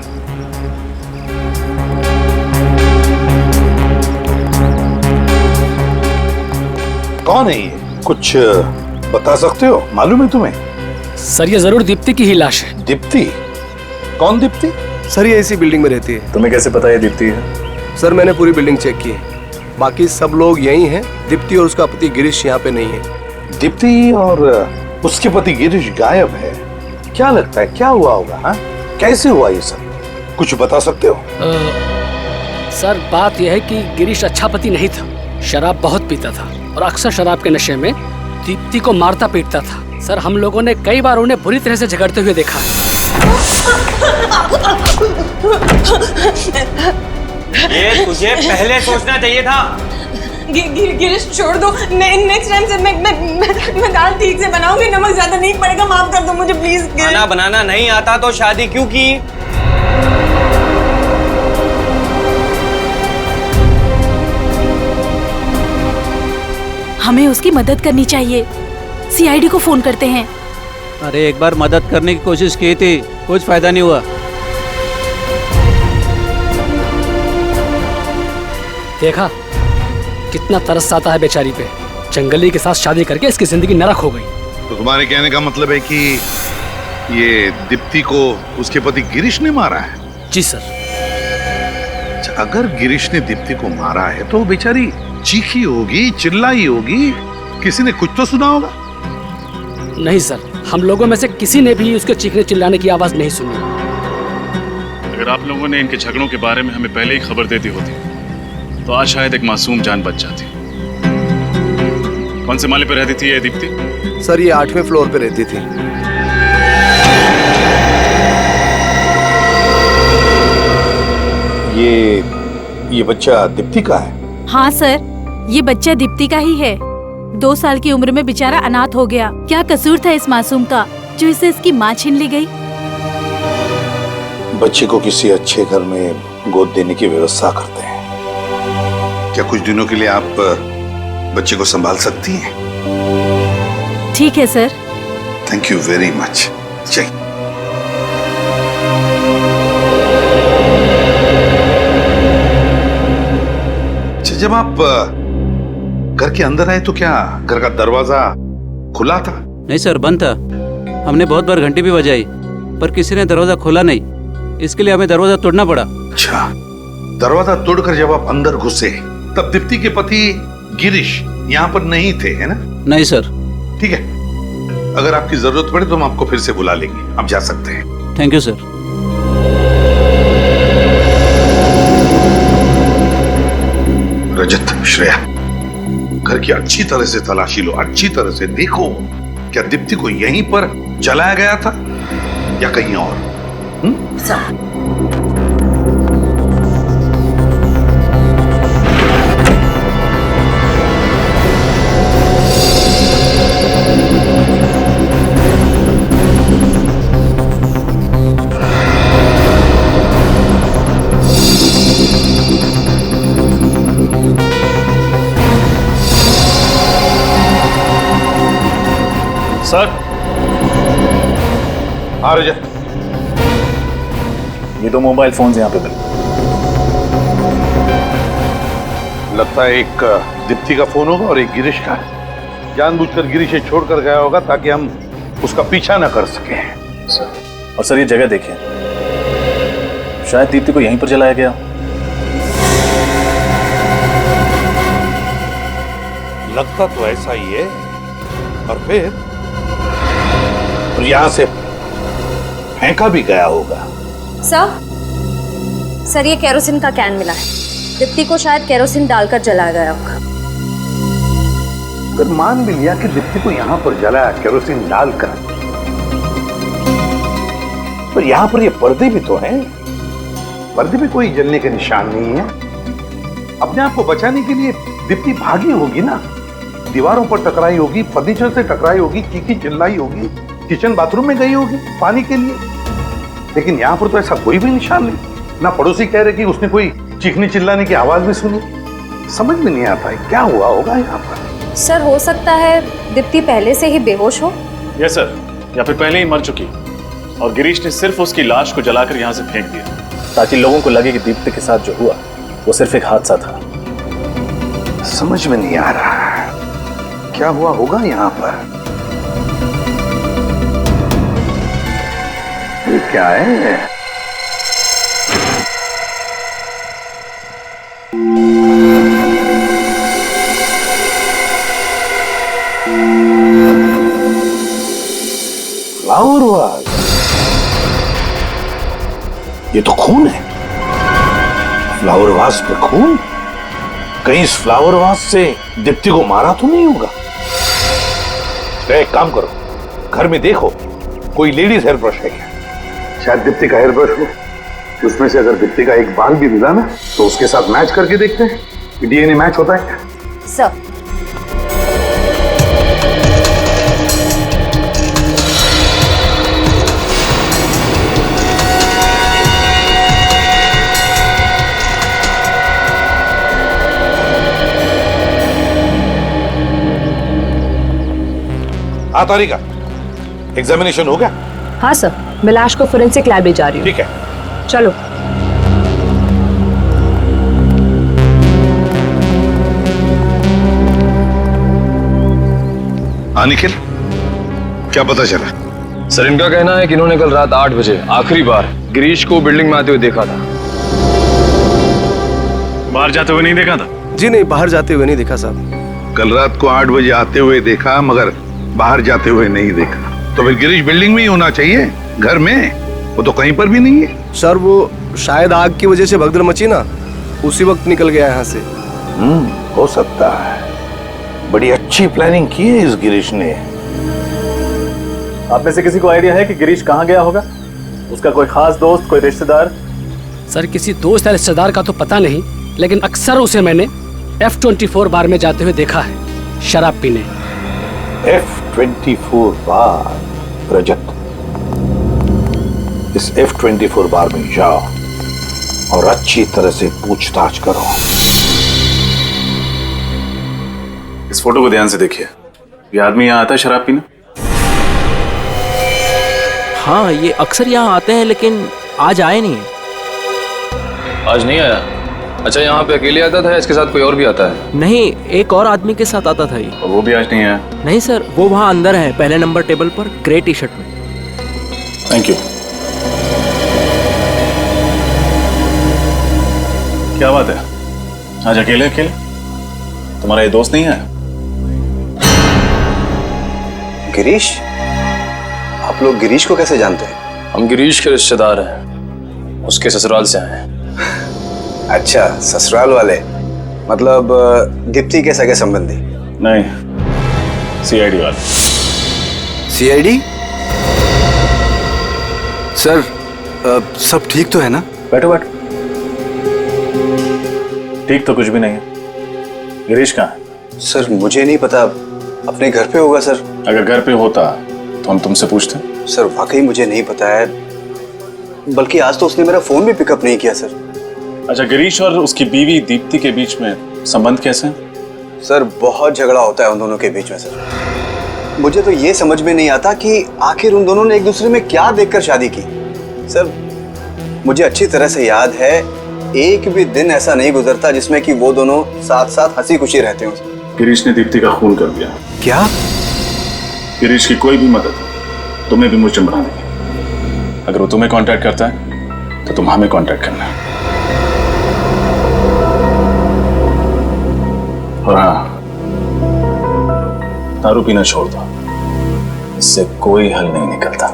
कौन है ये? कुछ बता सकते हो? मालूम है तुम्हें? सर ये जरूर दीप्ति की ही लाश है। दीप्ति? कौन दीप्ति? सर ये इसी बिल्डिंग में रहती है। तुम्हें कैसे पता ये दीप्ति है? सर मैंने पूरी बिल्डिंग चेक की है, बाकी सब लोग यही हैं। दीप्ति और उसका पति गिरीश यहाँ पे नहीं है। दीप्ति और उसके पति गिरीश गायब है? क्या लगता है क्या हुआ होगा? हाँ, कैसे हुआ ये सब? कुछ बता सकते हो? सर बात यह है कि गिरीश अच्छा पति नहीं था, शराब बहुत पीता था और अक्सर शराब के नशे में दीप्ति को मारता पीटता था। सर हम लोगों ने कई बार उन्हें बुरी तरह से झगड़ते हुए देखा। ये तुझे पहले सोचना चाहिए था। गिरीश छोड़ दो, नेक्स्ट टाइम से मैं दाल ठीक से बनाऊंगी, नमक ज्यादा नहीं पड़ेगा, माफ कर दो मुझे प्लीज। खाना बनाना नहीं आता तो शादी क्यों की? हमें उसकी मदद करनी चाहिए, सीआईडी को फोन करते हैं। अरे एक बार मदद करने की कोशिश की थी, कुछ फायदा नहीं हुआ। देखा कितना तरस आता है बेचारी पे, जंगली के साथ शादी करके इसकी जिंदगी नरक हो गई। तो तुम्हारे कहने का मतलब है कि ये दीप्ति को उसके पति गिरीश ने मारा है? जी सर। अगर गिरीश ने दीप्ति को मारा है तो बेचारी चीखी होगी, चिल्लाई होगी, किसी ने कुछ तो सुना होगा। नहीं सर, हम लोगों में से किसी ने भी उसके चीखने चिल्लाने की आवाज नहीं सुनी। अगर आप लोगों ने इनके झगड़ों के बारे में हमें पहले ही खबर दे दी होती तो आज शायद एक मासूम जान बच जाती। कौन से माले पे रहती थी ये दीप्ति? सर ये 8वें फ्लोर पे रहती थी। ये बच्चा दीप्ति का है? हाँ सर, ये बच्चा दीप्ति का ही है। 2 साल की उम्र में बेचारा अनाथ हो गया। क्या कसूर था इस मासूम का जो इसे इसकी माँ छीन ली गई? बच्चे को किसी अच्छे घर में गोद देने की व्यवस्था करते हैं। क्या कुछ दिनों के लिए आप बच्चे को संभाल सकती हैं? ठीक है sir. Thank you very much. जय। जब आप घर के अंदर आए तो क्या घर का दरवाजा खुला था? नहीं सर, बंद था। हमने बहुत बार घंटी भी बजाई पर किसी ने दरवाजा खोला नहीं। इसके लिए हमें दरवाजा तोड़ना पड़ा। अच्छा, दरवाजा तोड़कर जब आप अंदर घुसे तब दीप्ति के पति गिरीश यहाँ पर नहीं थे, है ना? नहीं सर। ठीक है, अगर आपकी जरूरत पड़े तो हम आपको फिर से बुला लेंगे, आप जा सकते हैं। Thank you sir. Rajat, Shreya, घर की अच्छी तरह से तलाशी लो, अच्छी तरह से देखो क्या दीप्ति को यहीं पर जलाया गया था या कहीं और। सर। हाँ रजत, ये दो मोबाइल फोन्स यहाँ पे मिले। लगता है एक दीप्ति का फोन होगा और एक गिरीश का। जानबूझकर गिरीश से छोड़कर गया होगा ताकि हम उसका पीछा न कर सकें। सर, और सर ये जगह देखिए, शायद दीप्ति को यहीं पर जलाया गया। लगता तो ऐसा ही है। और फिर यहां से फेंका भी गया होगा। सर ये केरोसिन का कैन मिला है। दीप्ति को शायद केरोसिन डालकर जलाया गया होगा। अगर मान भी लिया कि दीप्ति को यहां पर जलाया केरोसिन डालकर, पर यहां पर ये पर्दे भी तो हैं। पर्दे में कोई जलने के निशान नहीं है। अपने आप को बचाने के लिए दीप्ति भागी होगी ना, दीवारों पर टकराई होगी, फर्नीचर से टकराई होगी, चीखी चिल्लाई होगी, किचन बाथरूम में गई होगी पानी के लिए। लेकिन यहाँ पर तो ऐसा कोई भी निशान नहीं। ना पड़ोसी कह रहे कि उसने कोई चीखने चिल्लाने की आवाज भी सुनी। समझ में नहीं आता है क्या हुआ होगा यहाँ पर। सर हो सकता है दीप्ति पहले से ही बेहोश हो। यस सर, या फिर पहले ही मर चुकी और गिरीश ने सिर्फ उसकी लाश को जलाकर यहाँ से फेंक दिया ताकि लोगों को लगे कि दीप्ति के साथ जो हुआ वो सिर्फ एक हादसा था। समझ में नहीं आ रहा क्या हुआ होगा यहाँ पर। ये क्या है? Flower was. ये तो खून है। फ्लावर वाज पे खून। कहीं इस फ्लावर वाज से दीप्ति को मारा तो नहीं होगा। एक काम करो, घर में देखो कोई लेडीज हेयर ब्रश है क्या। शायद दीप्ति का हेयर ब्रश हो। उसमें से अगर दीप्ति का एक बाल भी मिला ना तो उसके साथ मैच करके देखते हैं कि डीएनए मैच होता है क्या। सर हाँ तारिका, एग्जामिनेशन हो गया? हाँ सर, मैं लाश को फोरेंसिक लैब ले जा रही हूँ। ठीक है, चलो। हाँ निखिल, क्या पता चला? सर इनका कहना है कि इन्होंने कल रात 8 बजे आखिरी बार गिरीश को बिल्डिंग में आते हुए देखा था। बाहर जाते हुए नहीं देखा था? जी नहीं, बाहर जाते हुए नहीं देखा साहब। कल रात को 8 बजे आते हुए देखा मगर बाहर जाते हुए नहीं देखा। तो फिर गिरीश बिल्डिंग में ही होना चाहिए, घर में। वो तो कहीं पर भी नहीं है। सर वो शायद आग की वजह से भगदड़ मची ना, उसी वक्त निकल गया यहाँ से। हो सकता है। बड़ी अच्छी प्लानिंग की है इस गिरीश ने। आप में से किसी को आइडिया है कि गिरीश कहाँ गया होगा? उसका कोई खास दोस्त, कोई रिश्तेदार? सर किसी दोस्त या रिश्तेदार का तो पता नहीं, लेकिन अक्सर उसे मैंने F24 बार में जाते हुए देखा है, शराब पीने। F24 बार? रजत, इस F24 बार में जाओ और अच्छी तरह से पूछताछ करो। इस फोटो को ध्यान से देखिए। ये आदमी यहाँ आता है शराब पीने? हाँ, ये अक्सर यहाँ आते हैं लेकिन आज आए नहीं। आज नहीं आया? अच्छा, यहाँ पे अकेले आता था या इसके साथ कोई और भी आता है? नहीं, एक और आदमी के साथ आता था ये। और वो भी आज नहीं आया? नहीं सर, वो वहाँ अंदर है, पहले नंबर टेबल पर, ग्रे टी शर्ट में। Thank you. क्या बात है, आज अकेले अकेले? तुम्हारा ये दोस्त नहीं है? गिरीश? आप लोग गिरीश को कैसे जानते हैं? हम गिरीश के रिश्तेदार हैं, उसके ससुराल से आए हैं। अच्छा, ससुराल वाले, मतलब दीप्ति के सगे संबंधी? नहीं, सीआईडी वाले। सीआईडी? सर, सब ठीक तो है ना? बैठो बैठो। ठीक तो कुछ भी नहीं है। गिरीश कहाँ है? सर मुझे नहीं पता, अपने घर पे होगा सर। अगर घर पे होता तो हम तुमसे पूछते। सर वाकई मुझे नहीं पता है, बल्कि आज तो उसने मेरा फोन भी पिकअप नहीं किया सर। अच्छा, गिरीश और उसकी बीवी दीप्ति के बीच में संबंध कैसे हैं? सर बहुत झगड़ा होता है उन दोनों के बीच में सर। मुझे तो ये समझ में नहीं आता कि आखिर उन दोनों ने एक दूसरे में क्या देखकर शादी की। सर मुझे अच्छी तरह से याद है, एक भी दिन ऐसा नहीं गुजरता जिसमें कि वो दोनों साथ साथ हंसी खुशी रहते हो। गिरीश ने दीप्ति का खून कर दिया। क्या? गिरीश की कोई भी मदद तुम्हें भी मुझे बना देगी। अगर वो तुम्हें कांटेक्ट करता है तो तुम हमें कांटेक्ट करना। और हाँ, दारू पीना छोड़ दो, इससे कोई हल नहीं निकलता।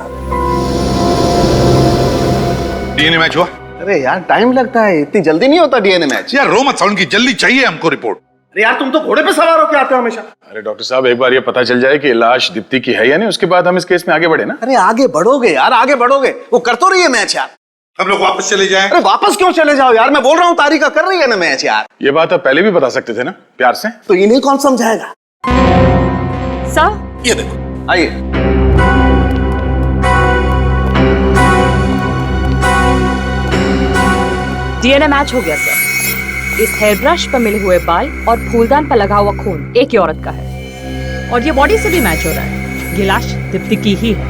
डीएनए मैच हुआ? अरे यार टाइम लगता है, इतनी जल्दी नहीं होता डीएनए मैच। यार रो मत, साउंड की जल्दी चाहिए हमको रिपोर्ट। अरे यार तुम तो घोड़े पे सवार होकर आते हो हमेशा। अरे डॉक्टर साहब, एक बार ये पता चल जाए कि लाश दीप्ति की है या नहीं, उसके बाद हम इस केस में आगे बढ़े ना। अरे आगे बढ़ोगे यार, आगे बढ़ोगे। वो कर तो रही है मैच यार। हम लोग वापस चले जाएं। अरे वापस क्यों चले जाओ यार, मैं बोल रहा हूँ तारिका कर रही है ना मैच यार। ये बात आप पहले भी बता सकते थे ना, प्यार से। तो इन्हें कौन समझाएगा? ये देखो, आइए। डीएनए मैच हो गया सर। इस हेयर ब्रश पर मिले हुए बाल और फूलदान पर लगा हुआ खून एक ही औरत का है, और ये बॉडी से भी मैच हो रहा है। ये लाश दीप्ति की ही है।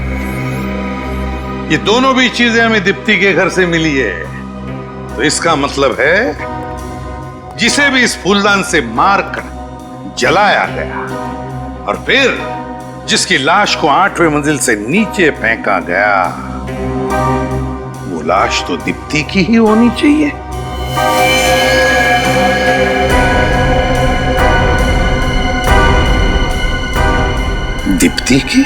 ये दोनों भी चीजें हमें दीप्ति के घर से मिली है, तो इसका मतलब है जिसे भी इस फूलदान से मारकर जलाया गया और फिर जिसकी लाश को 8वें मंजिल से नीचे फेंका गया, वो लाश तो दीप्ति की ही होनी चाहिए। दीप्ति की?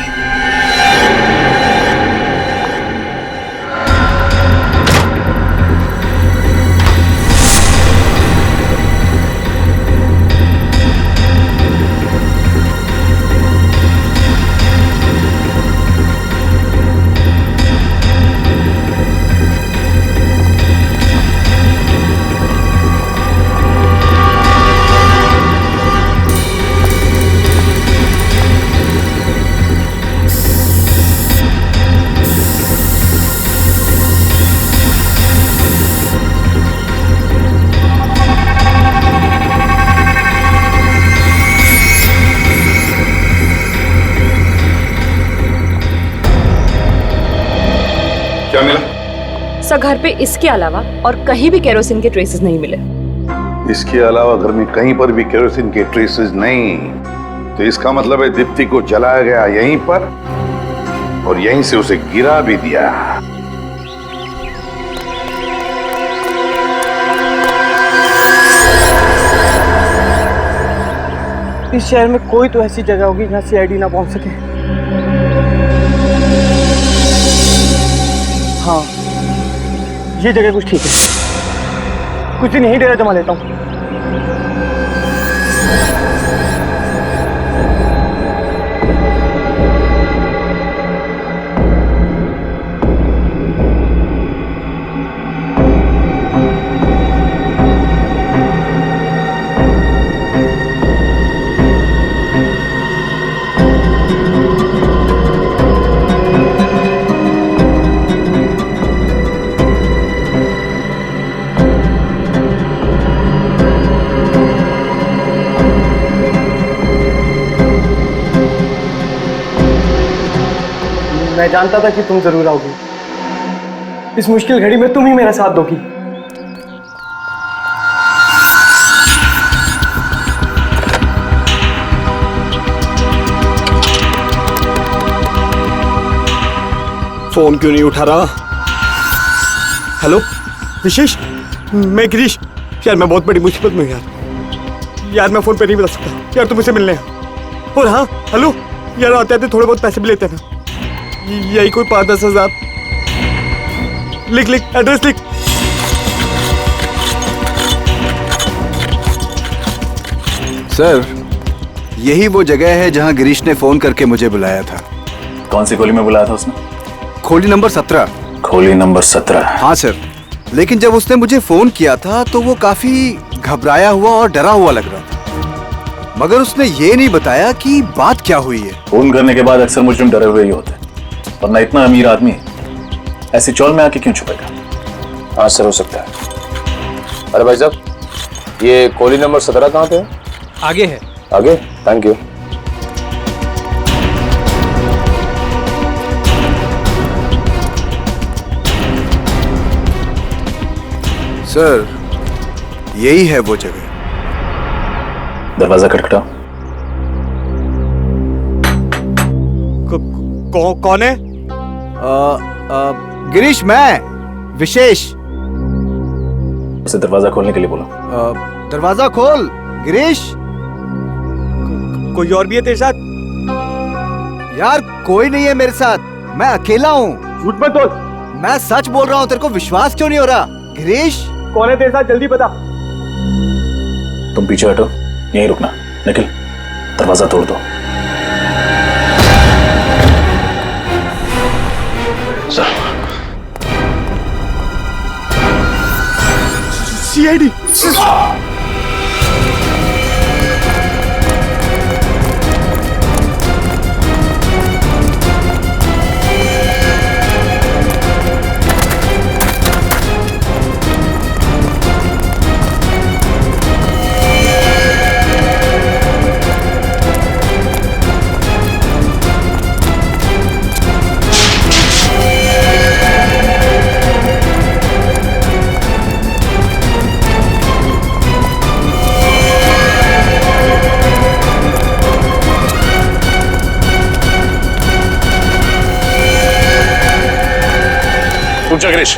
क्या मिला? सर घर पे इसके अलावा और कहीं भी केरोसिन के ट्रेसेस नहीं मिले। इसके अलावा घर में कहीं पर भी केरोसिन के ट्रेसेस नहीं, तो इसका मतलब है दीप्ति को जलाया गया यहीं पर और यहीं से उसे गिरा भी दिया। इस शहर में कोई तो ऐसी जगह होगी जहाँ सीआईडी ना पहुंच सके। हाँ, ये जगह कुछ ठीक है। कुछ दिन यहीं डेरा जमा लेता हूँ। मैं जानता था कि तुम जरूर आओगी। इस मुश्किल घड़ी में तुम ही मेरा साथ दोगी। फोन क्यों नहीं उठा रहा? हेलो विशेष, मैं गिरीश। यार मैं बहुत बड़ी मुसीबत में हूँ यार मैं फोन पे नहीं बता सकता यार, तुम मुझसे मिलने आओ। और हाँ हेलो यार, आते आते थोड़े बहुत पैसे भी लेते ना, यही कोई 5-10 हजार। लिख एड्रेस लिख। सर यही वो जगह है जहां गिरीश ने फोन करके मुझे बुलाया था। कौन सी खोली में बुलाया था उसने? खोली नंबर 17। खोली नंबर 17? हाँ सर, लेकिन जब उसने मुझे फोन किया था तो वो काफी घबराया हुआ और डरा हुआ लग रहा था, मगर उसने ये नहीं बताया कि बात क्या हुई है। फोन करने के बाद अक्सर मुजरिम डरे हुए ही होते हैं, वरना इतना अमीर आदमी ऐसी चौल में आके क्यों छुपेगा? हाँ सर, हो सकता है। अरे भाई साहब, ये कोली नंबर 17 कहाँ पे है? आगे है। आगे? Thank you. सर यही है वो जगह। दरवाजा खटखटाओ। कौन है? गिरीश, मैं विशेष। उसे दरवाजा खोलने के लिए बोलो। दरवाजा खोल गिरीश। कोई और भी है तेरे साथ? यार कोई नहीं है मेरे साथ, मैं अकेला हूँ। झूठ मत बोल। मैं सच बोल रहा हूँ, तेरे को विश्वास क्यों नहीं हो रहा? गिरीश कौन है तेरे साथ, जल्दी बता। तुम पीछे हटो, यहीं रुकना। निखिल, दरवाजा तोड़ दो। सर। सीआईडी। पूछा गिरीश।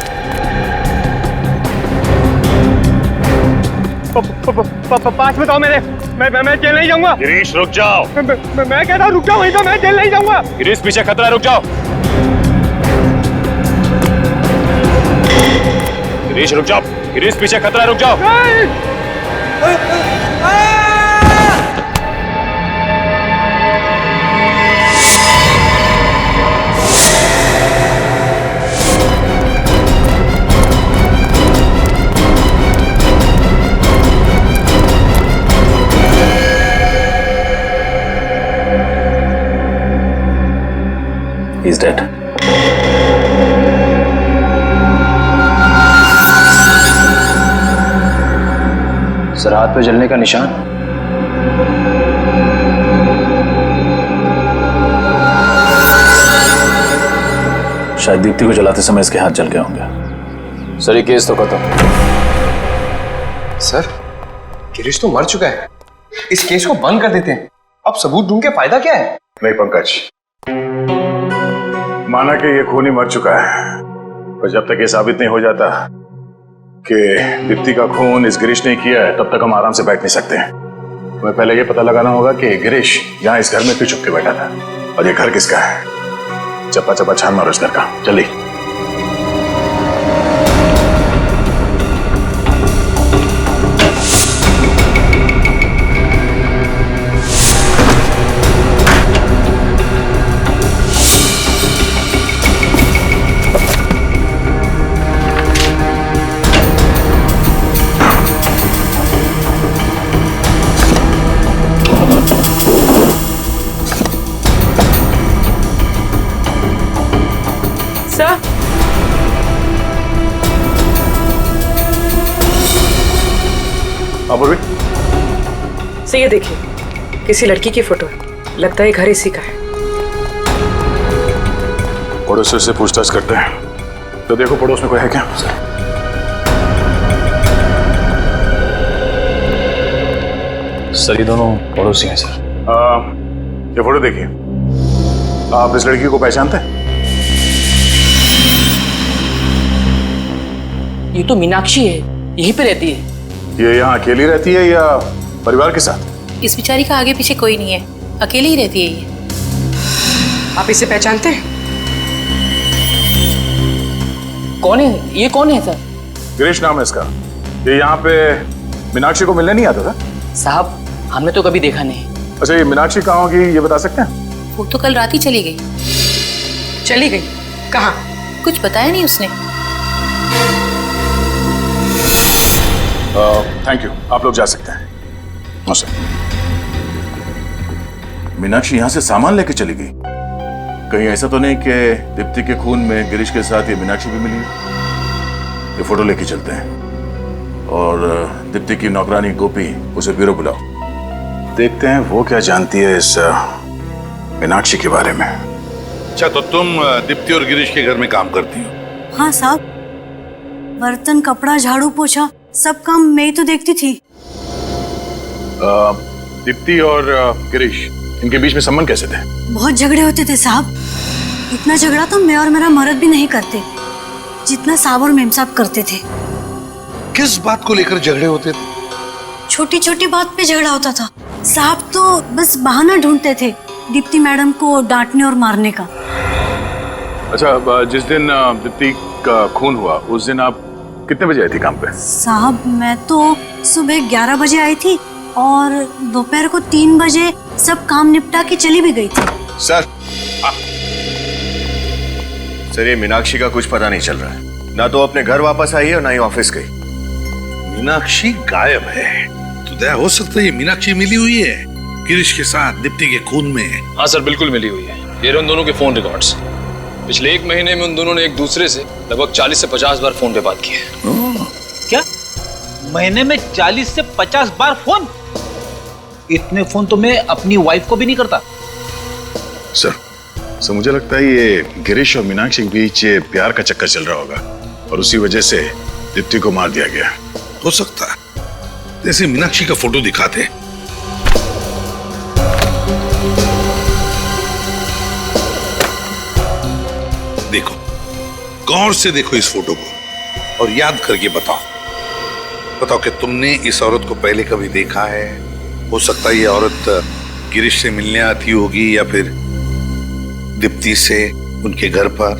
पास में तो मेरे, मैं जेल नहीं जाऊंगा। गिरीश रुक जाओ। मैं कहता हूँ रुक जाओ, वहीं तो मैं जेल नहीं जाऊंगा। गिरीश पीछे खतरा है, रुक जाओ। गिरीश रुक जाओ। गिरीश पीछे खतरा है, रुक जाओ। He's dead. सर, हाथ पे जलने का निशान। शायद दीप्ति को जलाते समय इसके हाथ जल गए होंगे। सर ये केस तो खत्म। सर गिरीश तो मर चुका है, इस केस को बंद कर देते हैं। अब सबूत ढूंढ के फायदा क्या है? नहीं पंकज, माना कि ये खूनी मर चुका है, पर जब तक ये साबित नहीं हो जाता कि दीप्ति का खून इस गिरीश ने किया है, तब तक हम आराम से बैठ नहीं सकते हैं। हमें पहले ये पता लगाना होगा कि गिरीश यहाँ इस घर में क्यों छुप के बैठा था, और ये घर किसका है। चप्पा चप्पा छान मारो इस घर का, जल्दी। सर, अपूर्वी, से ये देखिए, किसी लड़की की फोटो है। लगता है घर इसी का है। पड़ोसी से पूछताछ करते हैं, तो देखो पड़ोस में कोई है क्या? सर ये दोनों पड़ोसी हैं सर। ये फोटो देखिए, आप इस लड़की को पहचानते हैं? ये तो मीनाक्षी है, यहीं पे रहती है। ये यहाँ अकेली रहती है या परिवार के साथ? इस बेचारी का आगे पीछे कोई नहीं है, अकेली ही रहती है ये। आप इसे पहचानते हैं? कौन है ये? कौन है सर? गिरीश नाम है इसका। ये यहाँ पे मीनाक्षी को मिलने नहीं आता था? साहब हमने तो कभी देखा नहीं। अच्छा, ये मीनाक्षी कहाँ होगी ये बता सकते हैं? वो तो कल रात ही चली गई। चली गई? कहाँ? कुछ बताया नहीं उसने। थैंक यू, आप लोग जा सकते हैं। नमस्ते। मीनाक्षी यहाँ से सामान लेके चली गई? कहीं ऐसा तो नहीं कि दीप्ति के खून में गिरीश के साथ ये मीनाक्षी भी मिली है? ये फोटो लेके चलते हैं और दीप्ति की नौकरानी गोपी उसे ब्यूरो बुलाओ। देखते हैं वो क्या जानती है इस मीनाक्षी के बारे में। अच्छा, तो तुम दीप्ति और गिरीश के घर में काम करती हो? हाँ साहब, बर्तन, कपड़ा, झाड़ू, पोछा सब काम मैं ही तो देखती थी। दीप्ति और गिरीश, इनके बीच में संबंध कैसे थे? बहुत झगड़े होते थे साहब। इतना झगड़ा तो मैं और मेरा मर्द भी नहीं करते जितना साहब और मेम साहब करते थे। किस बात को लेकर झगड़े होते थे? छोटी छोटी बात पे झगड़ा होता था। साहब तो बस बहाना ढूंढते थे दीप्ति मैडम को डांटने और मारने का। अच्छा, जिस दिन दीप्ति का खून हुआ उस दिन आप कितने बजे आई थी काम पे? साहब मैं तो सुबह 11 बजे आई थी और दोपहर को 3 बजे सब काम निपटा के चली भी गई थी। सर, सर ये मीनाक्षी का कुछ पता नहीं चल रहा है। ना तो अपने घर वापस आई है और ना ही ऑफिस गई। मीनाक्षी गायब है तो दया हो सकता है ये मीनाक्षी मिली हुई है गिरीश के साथ दीप्ति के खून में। हाँ सर, बिल्कुल मिली हुई है। ये रहे उन दोनों के फोन रिकॉर्ड्स। पिछले 1 महीने में उन दोनों ने एक दूसरे से लगभग 40 से 50 बार फोन पे बात की है। क्या? महीने में 40 से 50 बार फोन? इतने फोन तो मैं अपनी वाइफ को भी नहीं करता। सर मुझे लगता है ये गिरीश और मीनाक्षी के बीच प्यार का चक्कर चल रहा होगा और उसी वजह से दीप्ति को मार दिया गया। हो सकता है, जैसे मीनाक्षी का फोटो दिखाते। देखो, गौर से देखो इस फोटो को और याद करके बताओ कि तुमने इस औरत को पहले कभी देखा है? हो सकता है ये औरत गिरीश से मिलने आती होगी या फिर दीप्ति से उनके घर पर।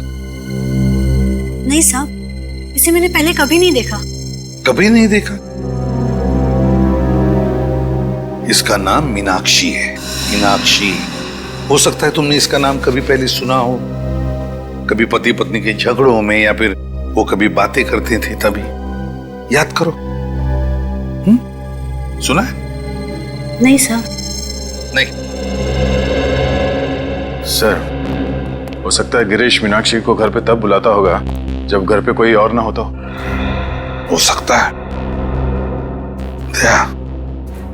नहीं साहब, इसे मैंने पहले कभी नहीं देखा। कभी नहीं देखा? इसका नाम मीनाक्षी है। मीनाक्षी, हो सकता है तुमने इसका नाम कभी पहले सुना हो, कभी पति पत्नी के झगड़ों में या फिर वो कभी बातें करते थे तभी। याद करो। सुना है? नहीं साहब। नहीं सर, हो सकता है गिरीश मीनाक्षी को घर पे तब बुलाता होगा जब घर पे कोई और ना होता हो सकता है। दया,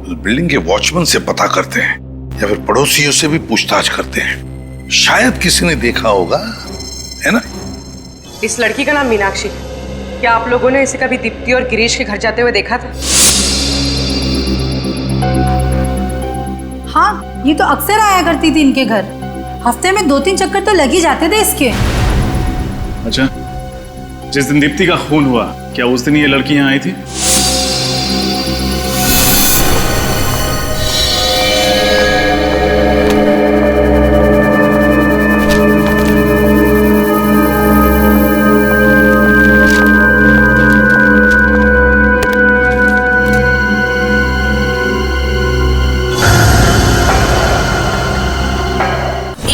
उस बिल्डिंग के वॉचमैन से पता करते हैं या फिर पड़ोसियों से भी पूछताछ करते हैं। शायद किसी ने देखा होगा, है ना? इस लड़की का नाम मीनाक्षी है। क्या आप लोगों ने इसे कभी दीप्ति और गिरीश के घर जाते हुए देखा था? हाँ, ये तो अक्सर आया करती थी इनके घर। हफ्ते में 2-3 चक्कर तो लग ही जाते थे इसके। अच्छा, जिस दिन दीप्ति का खून हुआ क्या उस दिन ये लड़की यहाँ आई थी?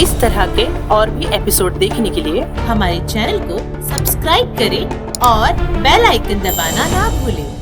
इस तरह के और भी एपिसोड देखने के लिए हमारे चैनल को सब्सक्राइब करें और बेल आइकन दबाना ना भूलें।